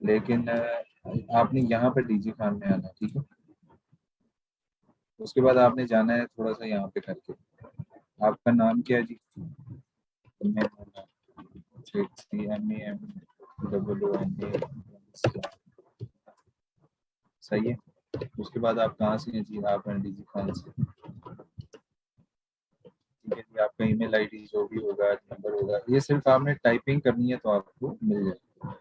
लेकिन आपने यहाँ पे डीजी खान में आना है, ठीक है। उसके बाद आपने जाना है थोड़ा सा यहाँ पे करके। आपका नाम क्या है जी? MEMEMEEN। सही है। उसके बाद आप कहाँ से हैं जी? आप हैं डीजी खान से, ठीक है जी। आपका ईमेल आईडी जो भी होगा, नंबर होगा, ये सिर्फ आपने टाइपिंग करनी है तो आपको मिल जाएगा,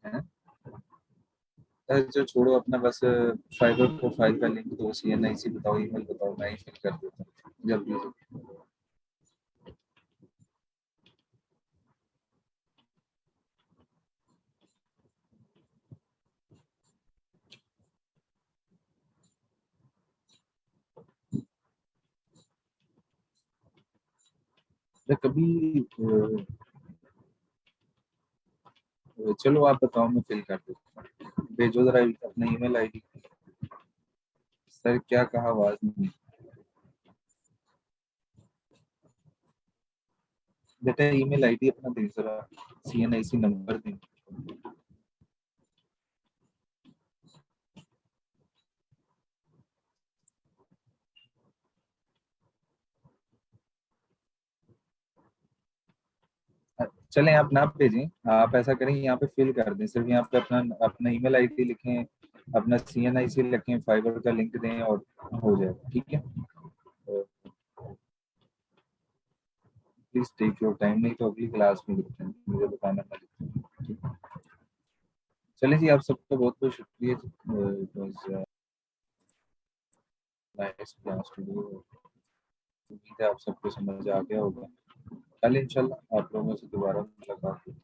है ना? जो छोड़ो अपना, बस फाइबर प्रोफाइल का लिंक दो, CNIC बताओ, ईमेल बताओ, मैं ही फिल कर देता हूँ जल्दी से। तो कभी चलो आप बताओ, मैं फिल कर देता हूँ, भेजो जरा अपना ईमेल आईडी। सर क्या कहा, आवाज नहीं। बेटा ईमेल आईडी अपना दे जरा, CNIC नंबर दें। चलें आप ना भेजें, आप ऐसा करें यहाँ पे फिल कर दें, सिर्फ यहाँ पे अपना अपना ईमेल आईडी लिखें, अपना CNIC लिखें, फाइबर का लिंक दें और हो जाएगा, ठीक है। प्लीज टेक योर टाइम, नहीं तो अगली क्लास में लिखते हैं, मुझे बताना मैं लिखता हूँ, ठीक है। चलिए जी, आप सबका बहुत बहुत शुक्रिया। It was nice class today. उम्मीद है आप सबको समझ आ गया होगा। कल इंशाल्लाह आप लोगों से दोबारा मुलाकात होगी।